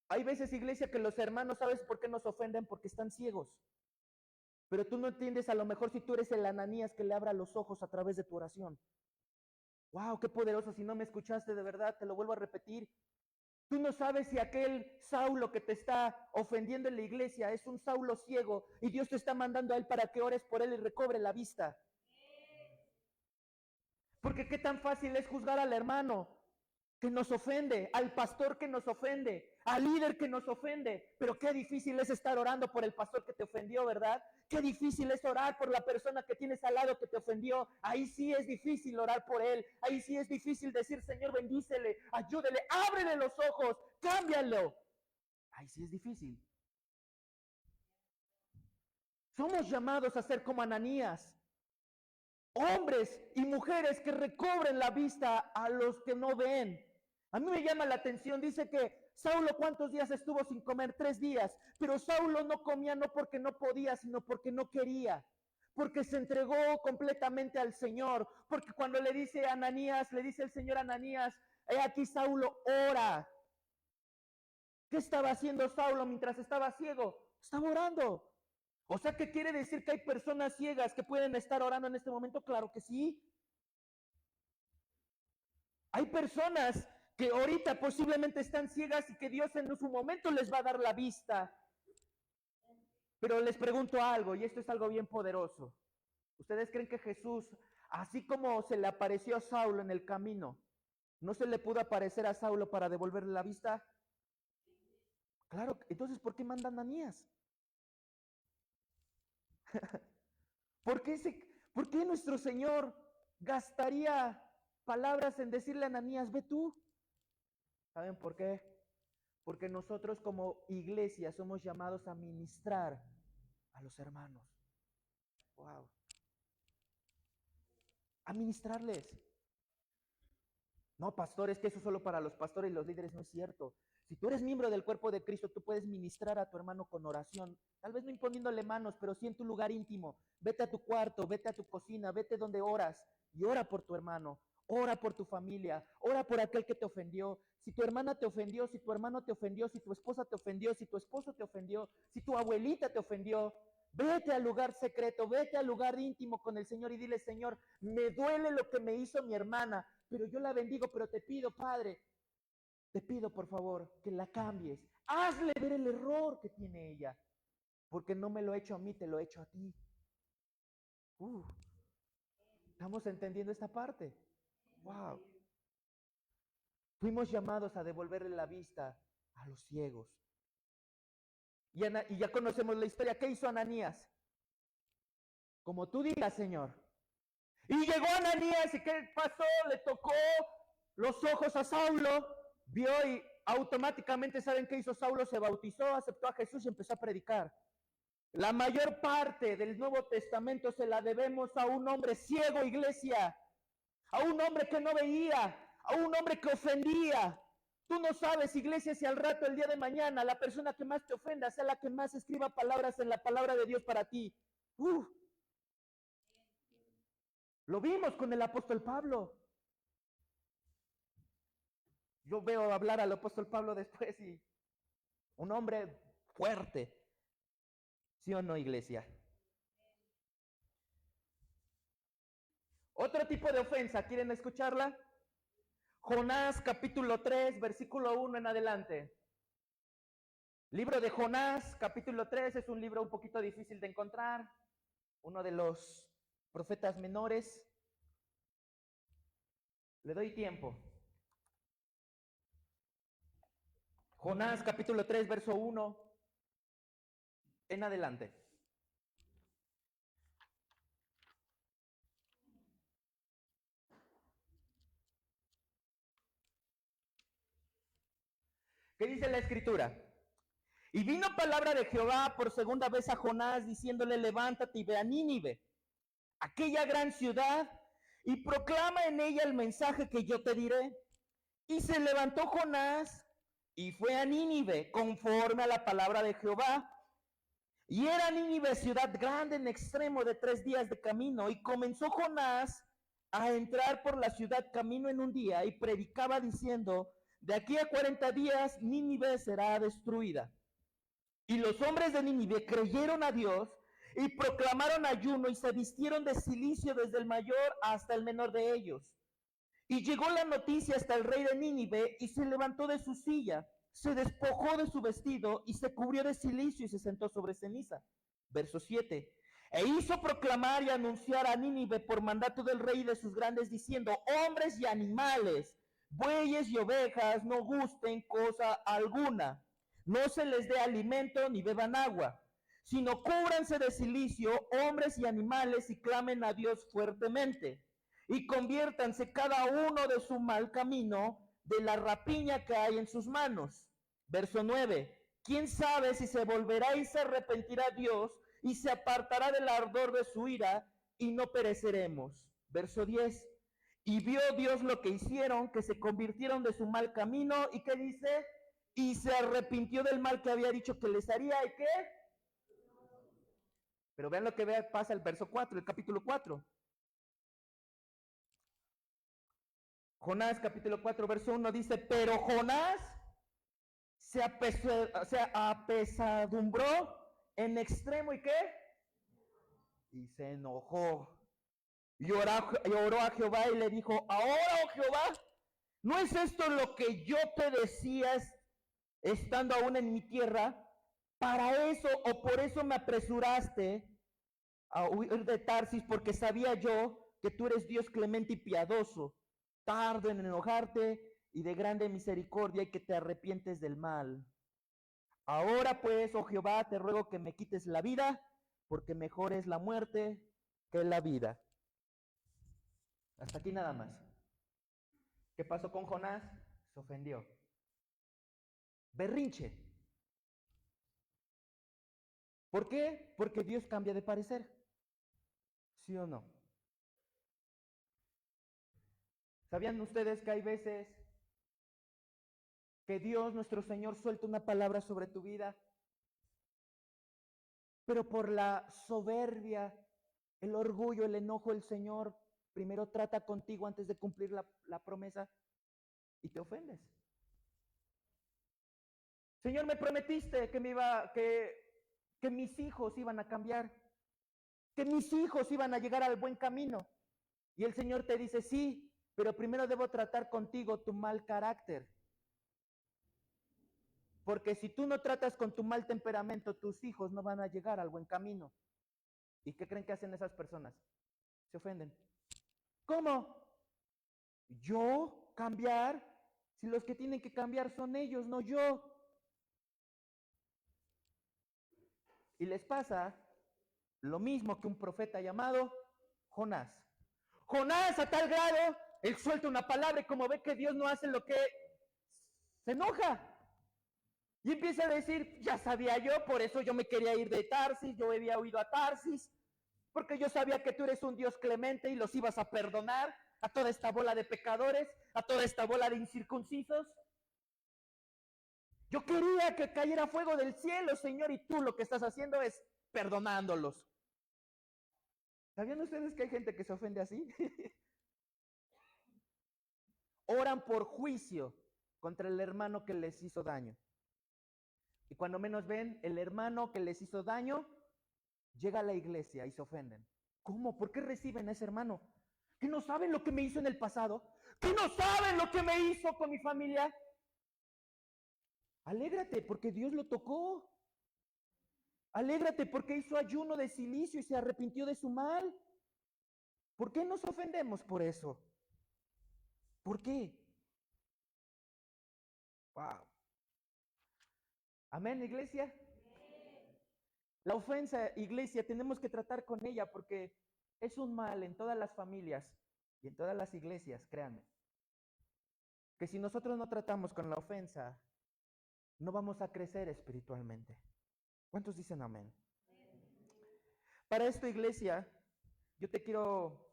Hay veces, iglesia, que los hermanos, ¿sabes por qué nos ofenden? Porque están ciegos. Pero tú no entiendes, a lo mejor si tú eres el Ananías que le abra los ojos a través de tu oración. Wow, qué poderoso. Si no me escuchaste de verdad, te lo vuelvo a repetir. Tú no sabes si aquel Saulo que te está ofendiendo en la iglesia es un Saulo ciego y Dios te está mandando a él para que ores por él y recobre la vista. Porque qué tan fácil es juzgar al hermano que nos ofende, al pastor que nos ofende, al líder que nos ofende. Pero qué difícil es estar orando por el pastor que te ofendió, ¿verdad? Qué difícil es orar por la persona que tienes al lado que te ofendió. Ahí sí es difícil orar por él. Ahí sí es difícil decir, Señor, bendícele, ayúdele, ábrele los ojos, cámbialo. Ahí sí es difícil. Somos llamados a ser como Ananías. Hombres y mujeres que recobren la vista a los que no ven. A mí me llama la atención, dice que Saulo cuántos días estuvo sin comer, 3 días, pero Saulo no comía no porque no podía, sino porque no quería, porque se entregó completamente al Señor, porque cuando le dice a Ananías, le dice el Señor a Ananías, he aquí Saulo ora. ¿Qué estaba haciendo Saulo mientras estaba ciego? Estaba orando. O sea, ¿qué quiere decir que hay personas ciegas que pueden estar orando en este momento? Claro que sí. Hay personas que ahorita posiblemente están ciegas y que Dios en su momento les va a dar la vista. Pero les pregunto algo, y esto es algo bien poderoso. ¿Ustedes creen que Jesús, así como se le apareció a Saulo en el camino, no se le pudo aparecer a Saulo para devolverle la vista? Claro, entonces ¿por qué manda a Ananías? ¿Por qué nuestro Señor gastaría palabras en decirle a Ananías, ve tú? ¿Saben por qué? Porque nosotros como iglesia somos llamados a ministrar a los hermanos. Wow. A ministrarles. No, pastores, que eso es solo para los pastores y los líderes, no es cierto. Si tú eres miembro del cuerpo de Cristo, tú puedes ministrar a tu hermano con oración. Tal vez no imponiéndole manos, pero sí en tu lugar íntimo. Vete a tu cuarto, vete a tu cocina, vete donde oras y ora por tu hermano. Ora por tu familia, ora por aquel que te ofendió. Si tu hermana te ofendió, si tu hermano te ofendió, si tu esposa te ofendió, si tu esposo te ofendió, si tu abuelita te ofendió, vete al lugar secreto, vete al lugar íntimo con el Señor y dile, Señor, me duele lo que me hizo mi hermana, pero yo la bendigo, pero te pido, Padre, te pido por favor que la cambies. Hazle ver el error que tiene ella, porque no me lo he hecho a mí, te lo he hecho a ti. ¿Estamos entendiendo esta parte? Wow. Fuimos llamados a devolverle la vista a los ciegos. Y ya conocemos la historia. ¿Qué hizo Ananías? Como tú digas, Señor. Y llegó Ananías, ¿y qué pasó? Le tocó los ojos a Saulo, vio y automáticamente, ¿saben qué hizo Saulo? Se bautizó, aceptó a Jesús y empezó a predicar. La mayor parte del Nuevo Testamento se la debemos a un hombre ciego, iglesia, a un hombre que no veía, a un hombre que ofendía. Tú no sabes, iglesia, si al rato, el día de mañana, la persona que más te ofenda sea la que más escriba palabras en la palabra de Dios para ti. Lo vimos con el apóstol Pablo. Yo veo hablar al apóstol Pablo después y un hombre fuerte. ¿Sí o no, iglesia? Otro tipo de ofensa, ¿quieren escucharla? Jonás capítulo 3, versículo 1 en adelante. Libro de Jonás, capítulo 3, es un libro un poquito difícil de encontrar. Uno de los profetas menores. Le doy tiempo. Jonás capítulo 3, verso 1 en adelante. ¿Qué dice la escritura? Y vino palabra de Jehová por segunda vez a Jonás, diciéndole, levántate y ve a Nínive, aquella gran ciudad, y proclama en ella el mensaje que yo te diré. Y se levantó Jonás y fue a Nínive, conforme a la palabra de Jehová. Y era Nínive ciudad grande en extremo de 3 días de camino. Y comenzó Jonás a entrar por la ciudad camino en un día, y predicaba diciendo, de aquí a 40 días Nínive será destruida. Y los hombres de Nínive creyeron a Dios y proclamaron ayuno y se vistieron de cilicio desde el mayor hasta el menor de ellos. Y llegó la noticia hasta el rey de Nínive y se levantó de su silla, se despojó de su vestido y se cubrió de cilicio y se sentó sobre ceniza. Verso 7. E hizo proclamar y anunciar a Nínive por mandato del rey y de sus grandes, diciendo, hombres y animales, bueyes y ovejas, no gusten cosa alguna, no se les dé alimento ni beban agua, sino cúbranse de cilicio hombres y animales y clamen a Dios fuertemente, y conviértanse cada uno de su mal camino, de la rapiña que hay en sus manos. Verso 9. ¿Quién sabe si se volverá y se arrepentirá Dios y se apartará del ardor de su ira y no pereceremos? Verso 10. Y vio Dios lo que hicieron, que se convirtieron de su mal camino, y ¿qué dice? Y se arrepintió del mal que había dicho que les haría, ¿y qué? Pero vean lo que pasa el verso 4, el capítulo 4. Jonás capítulo 4, verso 1 dice, pero Jonás se apesadumbró en extremo, ¿y qué? Y se enojó. Y oró a Jehová y le dijo, ahora, oh Jehová, ¿no es esto lo que yo te decía estando aún en mi tierra? Para eso o por eso me apresuraste a huir de Tarsis, porque sabía yo que tú eres Dios clemente y piadoso, tardo en enojarte y de grande misericordia, y que te arrepientes del mal. Ahora pues, oh Jehová, te ruego que me quites la vida, porque mejor es la muerte que la vida. Hasta aquí nada más. ¿Qué pasó con Jonás? Se ofendió. Berrinche. ¿Por qué? Porque Dios cambia de parecer. ¿Sí o no? ¿Sabían ustedes que hay veces que Dios, nuestro Señor, suelta una palabra sobre tu vida, pero por la soberbia, el orgullo, el enojo, el Señor primero trata contigo antes de cumplir la promesa y te ofendes? Señor, me prometiste que mis hijos iban a cambiar, que mis hijos iban a llegar al buen camino. Y el Señor te dice, sí, pero primero debo tratar contigo tu mal carácter. Porque si tú no tratas con tu mal temperamento, tus hijos no van a llegar al buen camino. ¿Y qué creen que hacen esas personas? Se ofenden. ¿Cómo? ¿Yo cambiar? Si los que tienen que cambiar son ellos, no yo. Y les pasa lo mismo que un profeta llamado Jonás. Jonás, a tal grado, él suelta una palabra y como ve que Dios no hace lo que se enoja. Y empieza a decir, ya sabía yo, por eso yo me quería ir de Tarsis, yo había huido a Tarsis, porque yo sabía que tú eres un Dios clemente y los ibas a perdonar a toda esta bola de pecadores, a toda esta bola de incircuncisos. Yo quería que cayera fuego del cielo, Señor, y tú lo que estás haciendo es perdonándolos. ¿Sabían ustedes que hay gente que se ofende así? Oran por juicio contra el hermano que les hizo daño. Y cuando menos ven, el hermano que les hizo daño llega a la iglesia y se ofenden. ¿Cómo? ¿Por qué reciben a ese hermano? ¿Que no saben lo que me hizo en el pasado? ¿Que no saben lo que me hizo con mi familia? Alégrate porque Dios lo tocó. Alégrate porque hizo ayuno de silicio y se arrepintió de su mal. ¿Por qué nos ofendemos por eso? ¿Por qué? Wow. Amén, iglesia. La ofensa, iglesia, tenemos que tratar con ella porque es un mal en todas las familias y en todas las iglesias, créanme. Que si nosotros no tratamos con la ofensa, no vamos a crecer espiritualmente. ¿Cuántos dicen amén? Para esto, iglesia, yo te quiero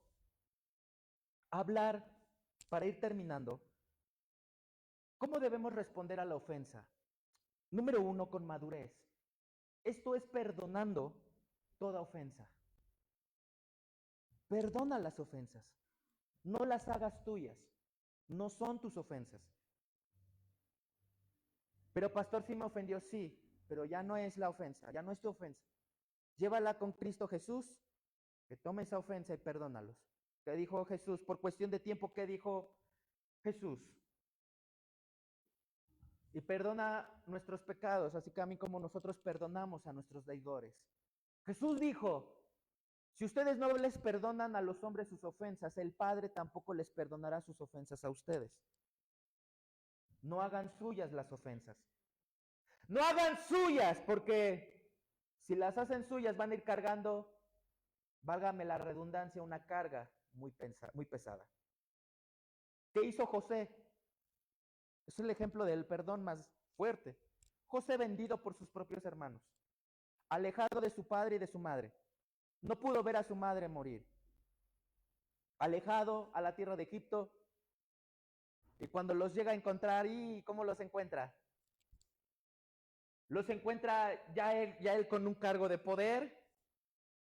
hablar, para ir terminando, ¿cómo debemos responder a la ofensa? Número 1, con madurez. Esto es perdonando toda ofensa. Perdona las ofensas. No las hagas tuyas. No son tus ofensas. Pero pastor, sí me ofendió, sí, pero ya no es la ofensa, ya no es tu ofensa. Llévala con Cristo Jesús, que tome esa ofensa y perdónalos. ¿Qué dijo Jesús? Por cuestión de tiempo, ¿qué dijo Jesús? Y perdona nuestros pecados, así que a mí como nosotros perdonamos a nuestros deudores. Jesús dijo, si ustedes no les perdonan a los hombres sus ofensas, el Padre tampoco les perdonará sus ofensas a ustedes. No hagan suyas las ofensas. No hagan suyas, porque si las hacen suyas van a ir cargando, válgame la redundancia, una carga muy pesada. ¿Qué hizo José? Es el ejemplo del perdón más fuerte. José vendido por sus propios hermanos, alejado de su padre y de su madre. No pudo ver a su madre morir. Alejado a la tierra de Egipto. Y cuando los llega a encontrar, ¿y cómo los encuentra? Los encuentra ya él con un cargo de poder.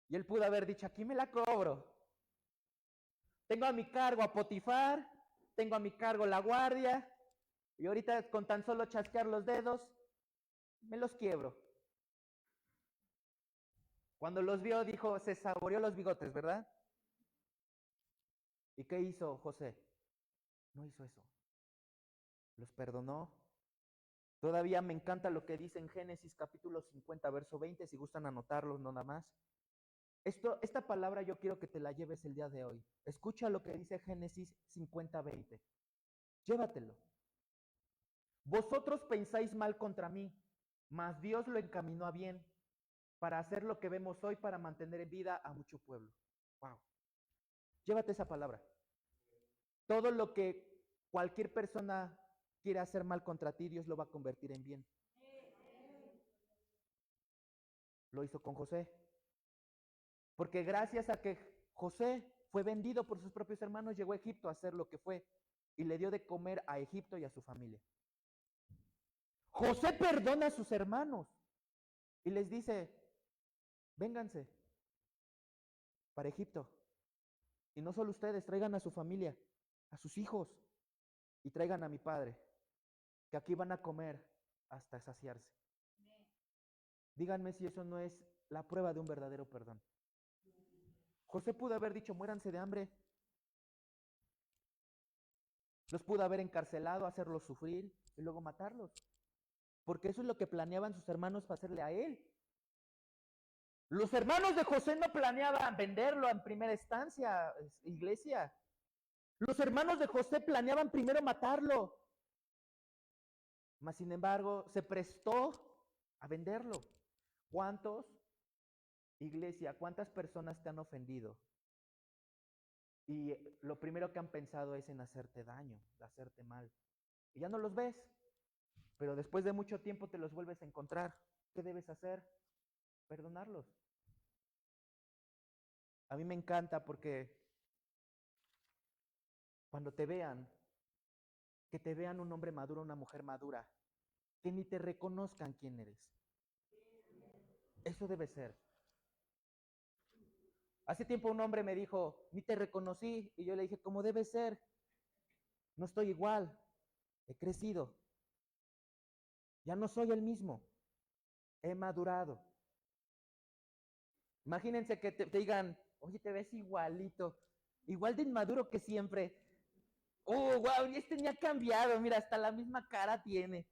Y él pudo haber dicho, aquí me la cobro. Tengo a mi cargo a Potifar, tengo a mi cargo la guardia, y ahorita con tan solo chasquear los dedos, me los quiebro. Cuando los vio, dijo, se saboreó los bigotes, ¿verdad? ¿Y qué hizo José? No hizo eso. Los perdonó. Todavía me encanta lo que dice en Génesis capítulo 50, verso 20, si gustan anotarlos, no nada más. Esta palabra yo quiero que te la lleves el día de hoy. Escucha lo que dice Génesis 50, 20. Llévatelo. Vosotros pensáis mal contra mí, mas Dios lo encaminó a bien para hacer lo que vemos hoy, para mantener en vida a mucho pueblo. Wow. Llévate esa palabra. Todo lo que cualquier persona quiera hacer mal contra ti, Dios lo va a convertir en bien. Lo hizo con José. Porque gracias a que José fue vendido por sus propios hermanos, llegó a Egipto a hacer lo que fue y le dio de comer a Egipto y a su familia. José perdona a sus hermanos y les dice, vénganse para Egipto. Y no solo ustedes, traigan a su familia, a sus hijos, y traigan a mi padre, que aquí van a comer hasta saciarse. Díganme si eso no es la prueba de un verdadero perdón. José pudo haber dicho, muéranse de hambre. Los pudo haber encarcelado, hacerlos sufrir y luego matarlos. porque eso es lo que planeaban sus hermanos para hacerle a él. Los hermanos de José no planeaban venderlo en primera instancia, iglesia. Los hermanos de José planeaban primero matarlo. Mas, sin embargo, se prestó a venderlo. ¿Cuántos, iglesia, cuántas personas te han ofendido? Y lo primero que han pensado es en hacerte daño, hacerte mal. Y ya no los ves, pero después de mucho tiempo te los vuelves a encontrar. ¿Qué debes hacer? Perdonarlos. A mí me encanta porque cuando te vean, que te vean un hombre maduro, una mujer madura, que ni te reconozcan quién eres. Eso debe ser. Hace tiempo un hombre me dijo, ni te reconocí, y yo le dije, ¿cómo debe ser? No estoy igual, he crecido, ya no soy el mismo, he madurado. Imagínense que te digan, oye, te ves igualito, igual de inmaduro que siempre. Oh, wow, este ni ha cambiado, mira, hasta la misma cara tiene.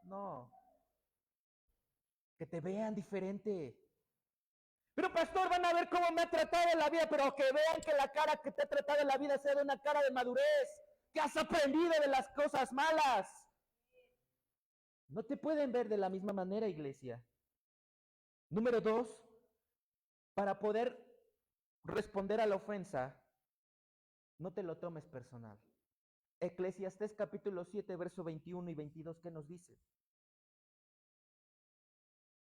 No, que te vean diferente. Pero pastor, van a ver cómo me ha tratado en la vida, pero que vean que la cara que te ha tratado en la vida sea de una cara de madurez, que has aprendido de las cosas malas. No te pueden ver de la misma manera, iglesia. Número 2, para poder responder a la ofensa, no te lo tomes personal. Eclesiastés capítulo 7, verso 21 y 22, ¿qué nos dice?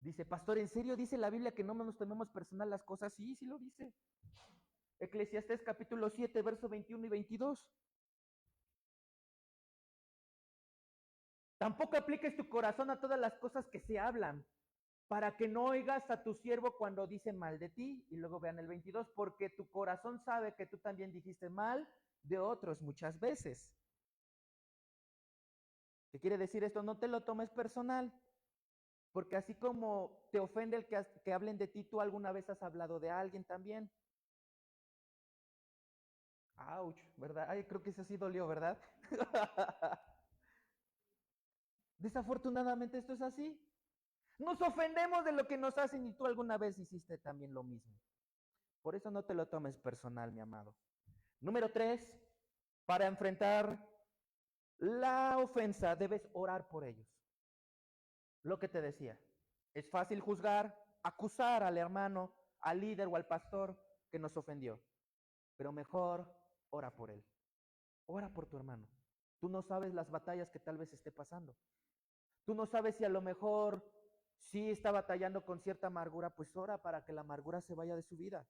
Dice, pastor, ¿en serio dice la Biblia que no nos tomemos personal las cosas? Sí, sí lo dice. Eclesiastés capítulo 7, verso 21 y 22. Tampoco apliques tu corazón a todas las cosas que se hablan, para que no oigas a tu siervo cuando dice mal de ti. Y luego vean el 22, porque tu corazón sabe que tú también dijiste mal de otros muchas veces. ¿Qué quiere decir esto? No te lo tomes personal, porque así como te ofende el que hablen de ti, tú alguna vez has hablado de alguien también. Ouch, ¿verdad? Ay, creo que eso sí dolió, ¿verdad? Desafortunadamente esto es así. Nos ofendemos de lo que nos hacen y tú alguna vez hiciste también lo mismo. Por eso no te lo tomes personal, mi amado. Número 3, para enfrentar la ofensa debes orar por ellos. Lo que te decía, es fácil juzgar, acusar al hermano, al líder o al pastor que nos ofendió, pero mejor ora por él. Ora por tu hermano. Tú no sabes las batallas que tal vez esté pasando. Tú no sabes si a lo mejor sí está batallando con cierta amargura, pues ora para que la amargura se vaya de su vida.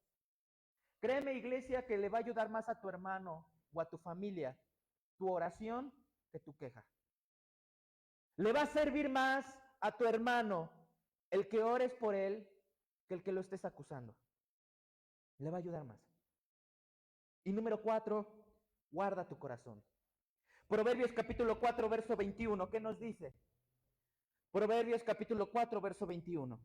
Créeme, iglesia, que le va a ayudar más a tu hermano o a tu familia tu oración que tu queja. Le va a servir más a tu hermano el que ores por él que el que lo estés acusando. Le va a ayudar más. Y número 4, guarda tu corazón. Proverbios capítulo 4, verso 21, ¿qué nos dice? Proverbios capítulo 4, verso 21.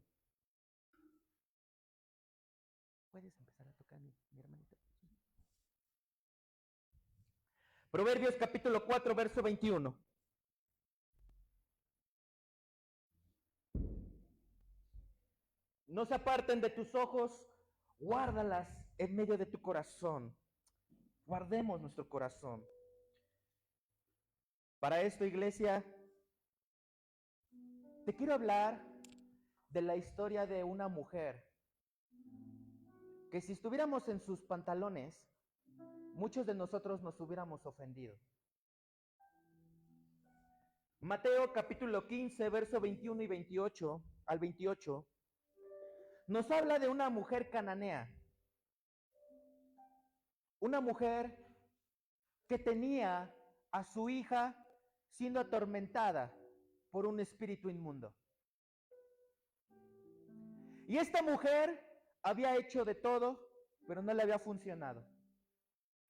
¿Puedes empezar a tocar, mi hermanito? Proverbios capítulo 4, verso 21. No se aparten de tus ojos, guárdalas en medio de tu corazón. Guardemos nuestro corazón. Para esto, iglesia, te quiero hablar de la historia de una mujer que si estuviéramos en sus pantalones, muchos de nosotros nos hubiéramos ofendido. Mateo capítulo 15, verso 21 y 28 al 28, nos habla de una mujer cananea. Una mujer que tenía a su hija siendo atormentada por un espíritu inmundo. Y esta mujer había hecho de todo, pero no le había funcionado.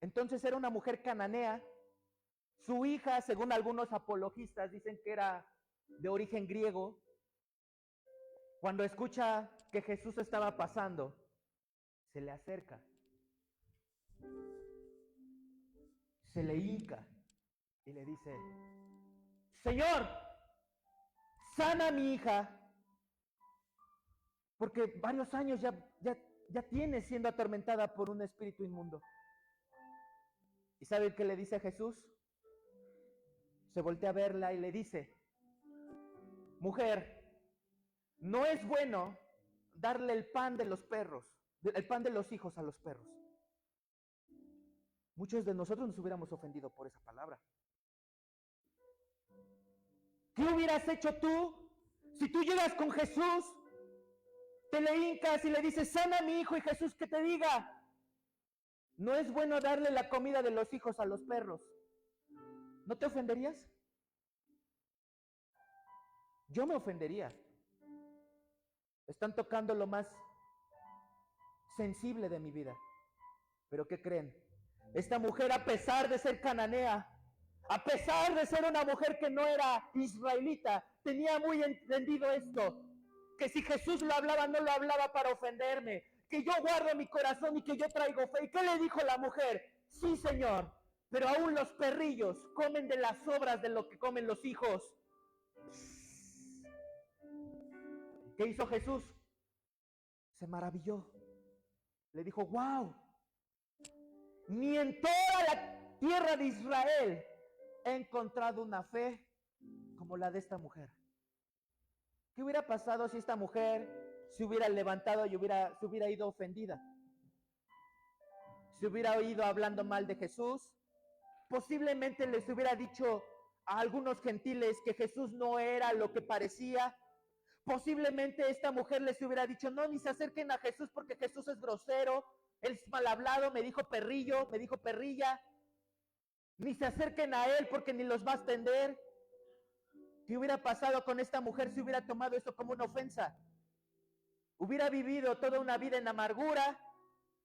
Entonces era una mujer cananea. Su hija, según algunos apologistas, dicen que era de origen griego. Cuando escucha que Jesús estaba pasando, se le acerca, se le hinca y le dice, Señor, sana a mi hija, porque varios años ya tiene siendo atormentada por un espíritu inmundo. ¿Y sabe qué le dice a Jesús? Se voltea a verla y le dice, mujer, no es bueno darle el pan de los perros, el pan de los hijos a los perros. Muchos de nosotros nos hubiéramos ofendido por esa palabra. ¿Qué hubieras hecho tú si tú llegas con Jesús, te le hincas y le dices, sana a mi hijo, y Jesús que te diga, no es bueno darle la comida de los hijos a los perros? ¿No te ofenderías? Yo me ofendería. Están tocando lo más sensible de mi vida. ¿Pero qué creen? Esta mujer, a pesar de ser cananea, a pesar de ser una mujer que no era israelita, tenía muy entendido esto, que si Jesús lo hablaba, no lo hablaba para ofenderme, que yo guardo mi corazón y que yo traigo fe. ¿Y qué le dijo la mujer? Sí, Señor, pero aún los perrillos comen de las sobras de lo que comen los hijos. ¿Qué hizo Jesús? Se maravilló. Le dijo, wow, ni en toda la tierra de Israel he encontrado una fe como la de esta mujer. ¿Qué hubiera pasado si esta mujer se hubiera levantado y se hubiera ido ofendida? Se hubiera ido hablando mal de Jesús. Posiblemente les hubiera dicho a algunos gentiles que Jesús no era lo que parecía. Posiblemente esta mujer les hubiera dicho, no, ni se acerquen a Jesús porque Jesús es grosero, él es mal hablado, me dijo perrillo, me dijo perrilla. Ni se acerquen a él porque ni los va a atender. ¿Qué hubiera pasado con esta mujer si hubiera tomado esto como una ofensa? Hubiera vivido toda una vida en amargura,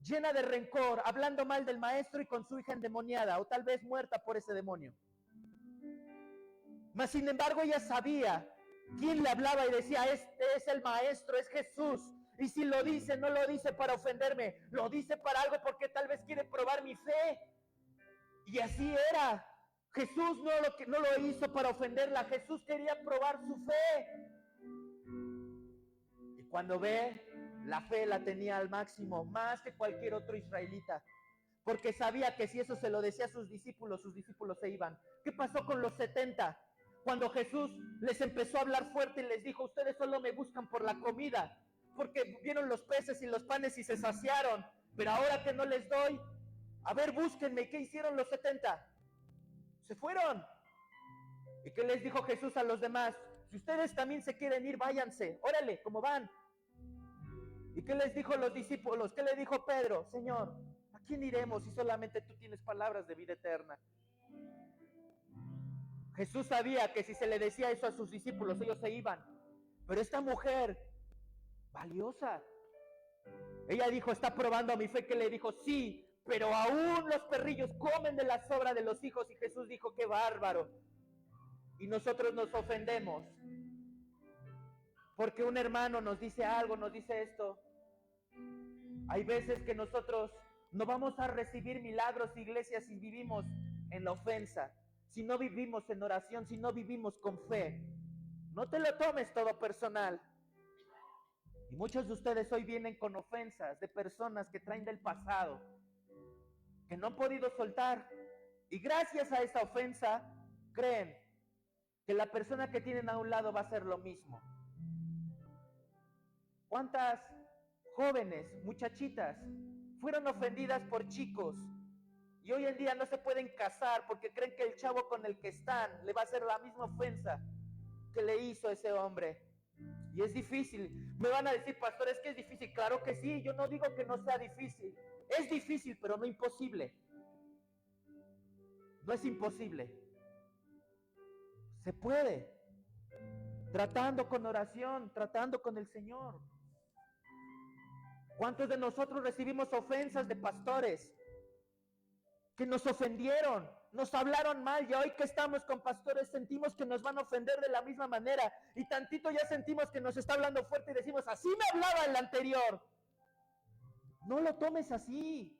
llena de rencor, hablando mal del maestro y con su hija endemoniada, o tal vez muerta por ese demonio. Mas sin embargo ella sabía quién le hablaba y decía, este es el maestro, es Jesús. Y si lo dice, no lo dice para ofenderme, lo dice para algo porque tal vez quiere probar mi fe. Y así era. Jesús no lo hizo para ofenderla, Jesús quería probar su fe. Y cuando ve, la fe la tenía al máximo, más que cualquier otro israelita, porque sabía que si eso se lo decía a sus discípulos se iban. ¿Qué pasó con los 70? Cuando Jesús les empezó a hablar fuerte y les dijo, ustedes solo me buscan por la comida, porque vieron los peces y los panes y se saciaron, pero ahora que no les doy, a ver, búsquenme. ¿Qué hicieron los 70? Se fueron. ¿Y qué les dijo Jesús a los demás? Si ustedes también se quieren ir, váyanse. Órale, ¿cómo van? ¿Y qué les dijo los discípulos? ¿Qué le dijo Pedro? Señor, ¿a quién iremos si solamente tú tienes palabras de vida eterna? Jesús sabía que si se le decía eso a sus discípulos, ellos se iban. Pero esta mujer, valiosa, ella dijo, está probando mi fe. Que le dijo, sí, pero aún los perrillos comen de la sobra de los hijos. Y Jesús dijo, qué bárbaro. Y nosotros nos ofendemos porque un hermano nos dice algo, nos dice esto. Hay veces que nosotros no vamos a recibir milagros, iglesia, si vivimos en la ofensa, si no vivimos en oración, si no vivimos con fe. No te lo tomes todo personal. Y muchos de ustedes hoy vienen con ofensas de personas que traen del pasado, que no han podido soltar. Y gracias a esa ofensa, creen que la persona que tienen a un lado va a hacer lo mismo. ¿Cuántas jóvenes, muchachitas, fueron ofendidas por chicos y hoy en día no se pueden casar porque creen que el chavo con el que están le va a hacer la misma ofensa que le hizo ese hombre? Y es difícil. Me van a decir, pastor, es que es difícil. Claro que sí, yo no digo que no sea difícil. Es difícil, pero no imposible. No es imposible. Se puede. Tratando con oración, tratando con el Señor. ¿Cuántos de nosotros recibimos ofensas de pastores que nos ofendieron, nos hablaron mal, y hoy que estamos con pastores sentimos que nos van a ofender de la misma manera, y tantito ya sentimos que nos está hablando fuerte y decimos, así me hablaba el anterior? No lo tomes así.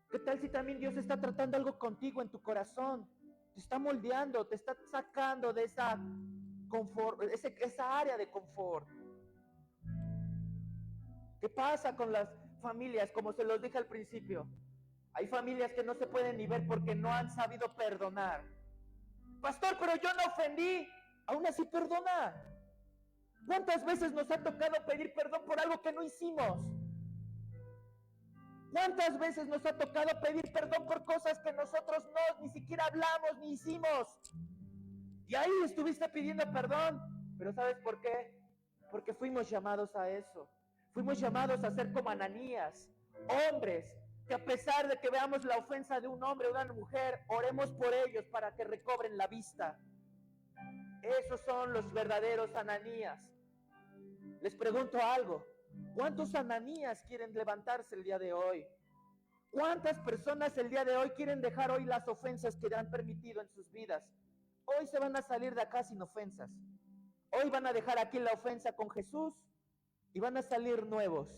¿Qué tal si también Dios está tratando algo contigo en tu corazón? Te está moldeando, te está sacando de esa confort, esa área de confort. ¿Qué pasa con las familias? Como se los dije al principio, hay familias que no se pueden ni ver porque no han sabido perdonar. Pastor, pero yo no ofendí. Aún así perdona. ¿Cuántas veces nos ha tocado pedir perdón por algo que no hicimos? ¿Cuántas veces nos ha tocado pedir perdón por cosas que nosotros no, ni siquiera hablamos, ni hicimos? Y ahí estuviste pidiendo perdón. Pero ¿sabes por qué? Porque fuimos llamados a eso. Fuimos llamados a ser como Ananías, hombres, que a pesar de que veamos la ofensa de un hombre o de una mujer, oremos por ellos para que recobren la vista. Esos son los verdaderos Ananías. Les pregunto algo, ¿cuántos Ananías quieren levantarse el día de hoy? ¿Cuántas personas el día de hoy quieren dejar hoy las ofensas que han permitido en sus vidas? Hoy se van a salir de acá sin ofensas. Hoy van a dejar aquí la ofensa con Jesús y van a salir nuevos.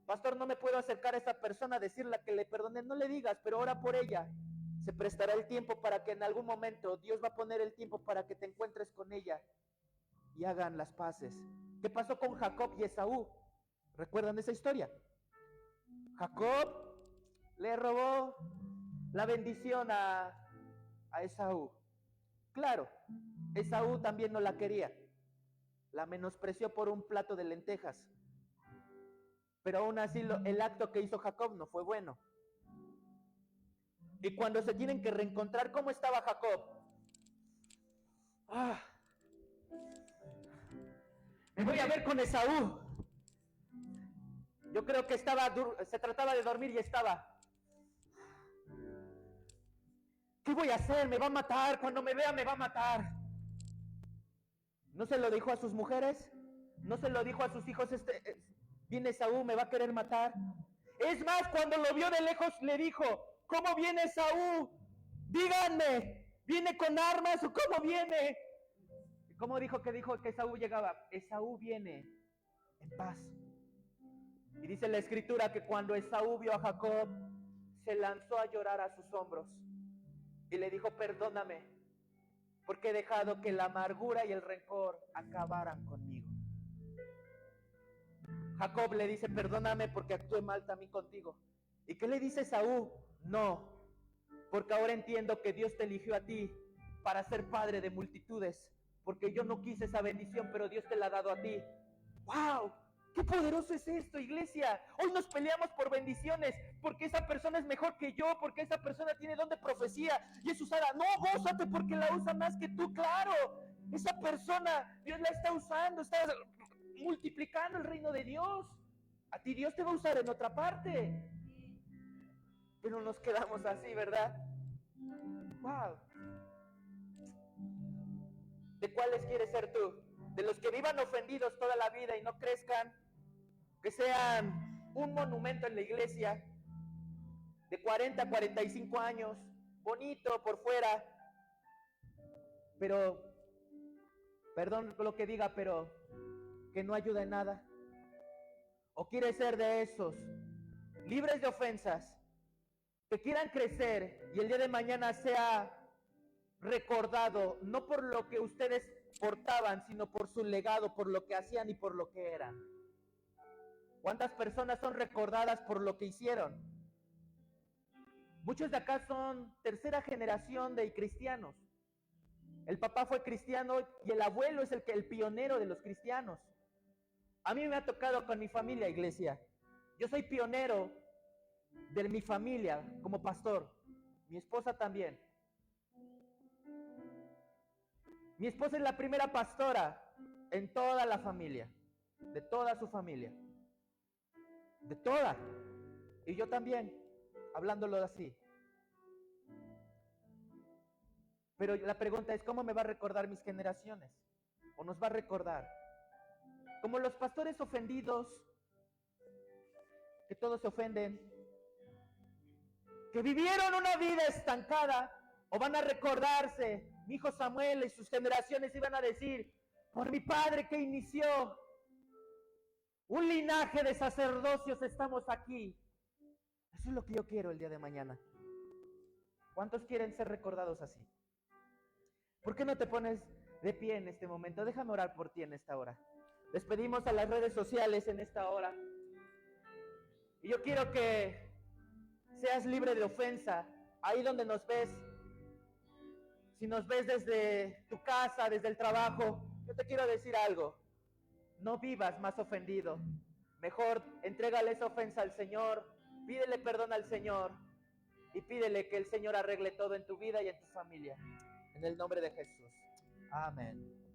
Pastor, no me puedo acercar a esa persona a decirle que le perdone. No le digas, pero ora por ella. Se prestará el tiempo para que en algún momento Dios va a poner el tiempo para que te encuentres con ella y hagan las paces. ¿Qué pasó con Jacob y Esaú? ¿Recuerdan esa historia? Jacob le robó la bendición a Esaú. Claro, Esaú también no la quería. La menospreció por un plato de lentejas. Pero aún así el acto que hizo Jacob no fue bueno. Y cuando se tienen que reencontrar, ¿cómo estaba Jacob? Me voy a ver con Esaú. Yo creo que se trataba de dormir y estaba. ¿Qué voy a hacer? Me va a matar. Cuando me vea me va a matar. ¿No se lo dijo a sus mujeres? ¿No se lo dijo a sus hijos? Viene Esaú, me va a querer matar. Es más, cuando lo vio de lejos le dijo, ¿cómo viene Esaú? Díganme, ¿viene con armas o cómo viene? ¿Cómo dijo que Esaú llegaba? Esaú viene en paz. Y dice la escritura que cuando Esaú vio a Jacob, se lanzó a llorar a sus hombros y le dijo, perdóname, porque he dejado que la amargura y el rencor acabaran conmigo. Jacob le dice, perdóname porque actué mal también contigo. ¿Y qué le dice Esaú? No, porque ahora entiendo que Dios te eligió a ti para ser padre de multitudes, porque yo no quise esa bendición, pero Dios te la ha dado a ti. ¡Wow! ¡Qué poderoso es esto, iglesia! Hoy nos peleamos por bendiciones, porque esa persona es mejor que yo, porque esa persona tiene don de profecía y es usada. No, gózate porque la usa más que tú, claro. Esa persona, Dios la está usando, está multiplicando el reino de Dios. A ti Dios te va a usar en otra parte. Pero nos quedamos así, ¿verdad? ¡Wow! ¿De cuáles quieres ser tú? ¿De los que vivan ofendidos toda la vida y no crezcan? Que sean un monumento en la iglesia, de 40 a 45 años, bonito por fuera, pero, perdón lo que diga, pero que no ayuda en nada. ¿O quieres ser de esos, libres de ofensas, que quieran crecer y el día de mañana sea recordado, no por lo que ustedes portaban, sino por su legado, por lo que hacían y por lo que eran? ¿Cuántas personas son recordadas por lo que hicieron? Muchos de acá son tercera generación de cristianos. El papá fue cristiano y el abuelo es el pionero de los cristianos. A mí me ha tocado con mi familia, iglesia. Yo soy pionero de mi familia como pastor. Mi esposa también. Mi esposa es la primera pastora en toda la familia, de toda su familia. De toda. Y yo también, hablándolo así. Pero la pregunta es, ¿cómo me va a recordar mis generaciones? ¿O nos va a recordar? Como los pastores ofendidos, que todos se ofenden, que vivieron una vida estancada, o van a recordarse, mi hijo Samuel y sus generaciones iban a decir, por mi padre que inició un linaje de sacerdocios, estamos aquí. Eso es lo que yo quiero el día de mañana. ¿Cuántos quieren ser recordados así? ¿Por qué no te pones de pie en este momento. Déjame orar por ti en esta hora. Despedimos a las redes sociales en esta hora. Y yo quiero que seas libre de ofensa. Ahí donde nos ves, si nos ves desde tu casa, desde el trabajo, yo te quiero decir algo. No vivas más ofendido. Mejor entrégale esa ofensa al Señor, pídele perdón al Señor y pídele que el Señor arregle todo en tu vida y en tu familia. En el nombre de Jesús. Amén.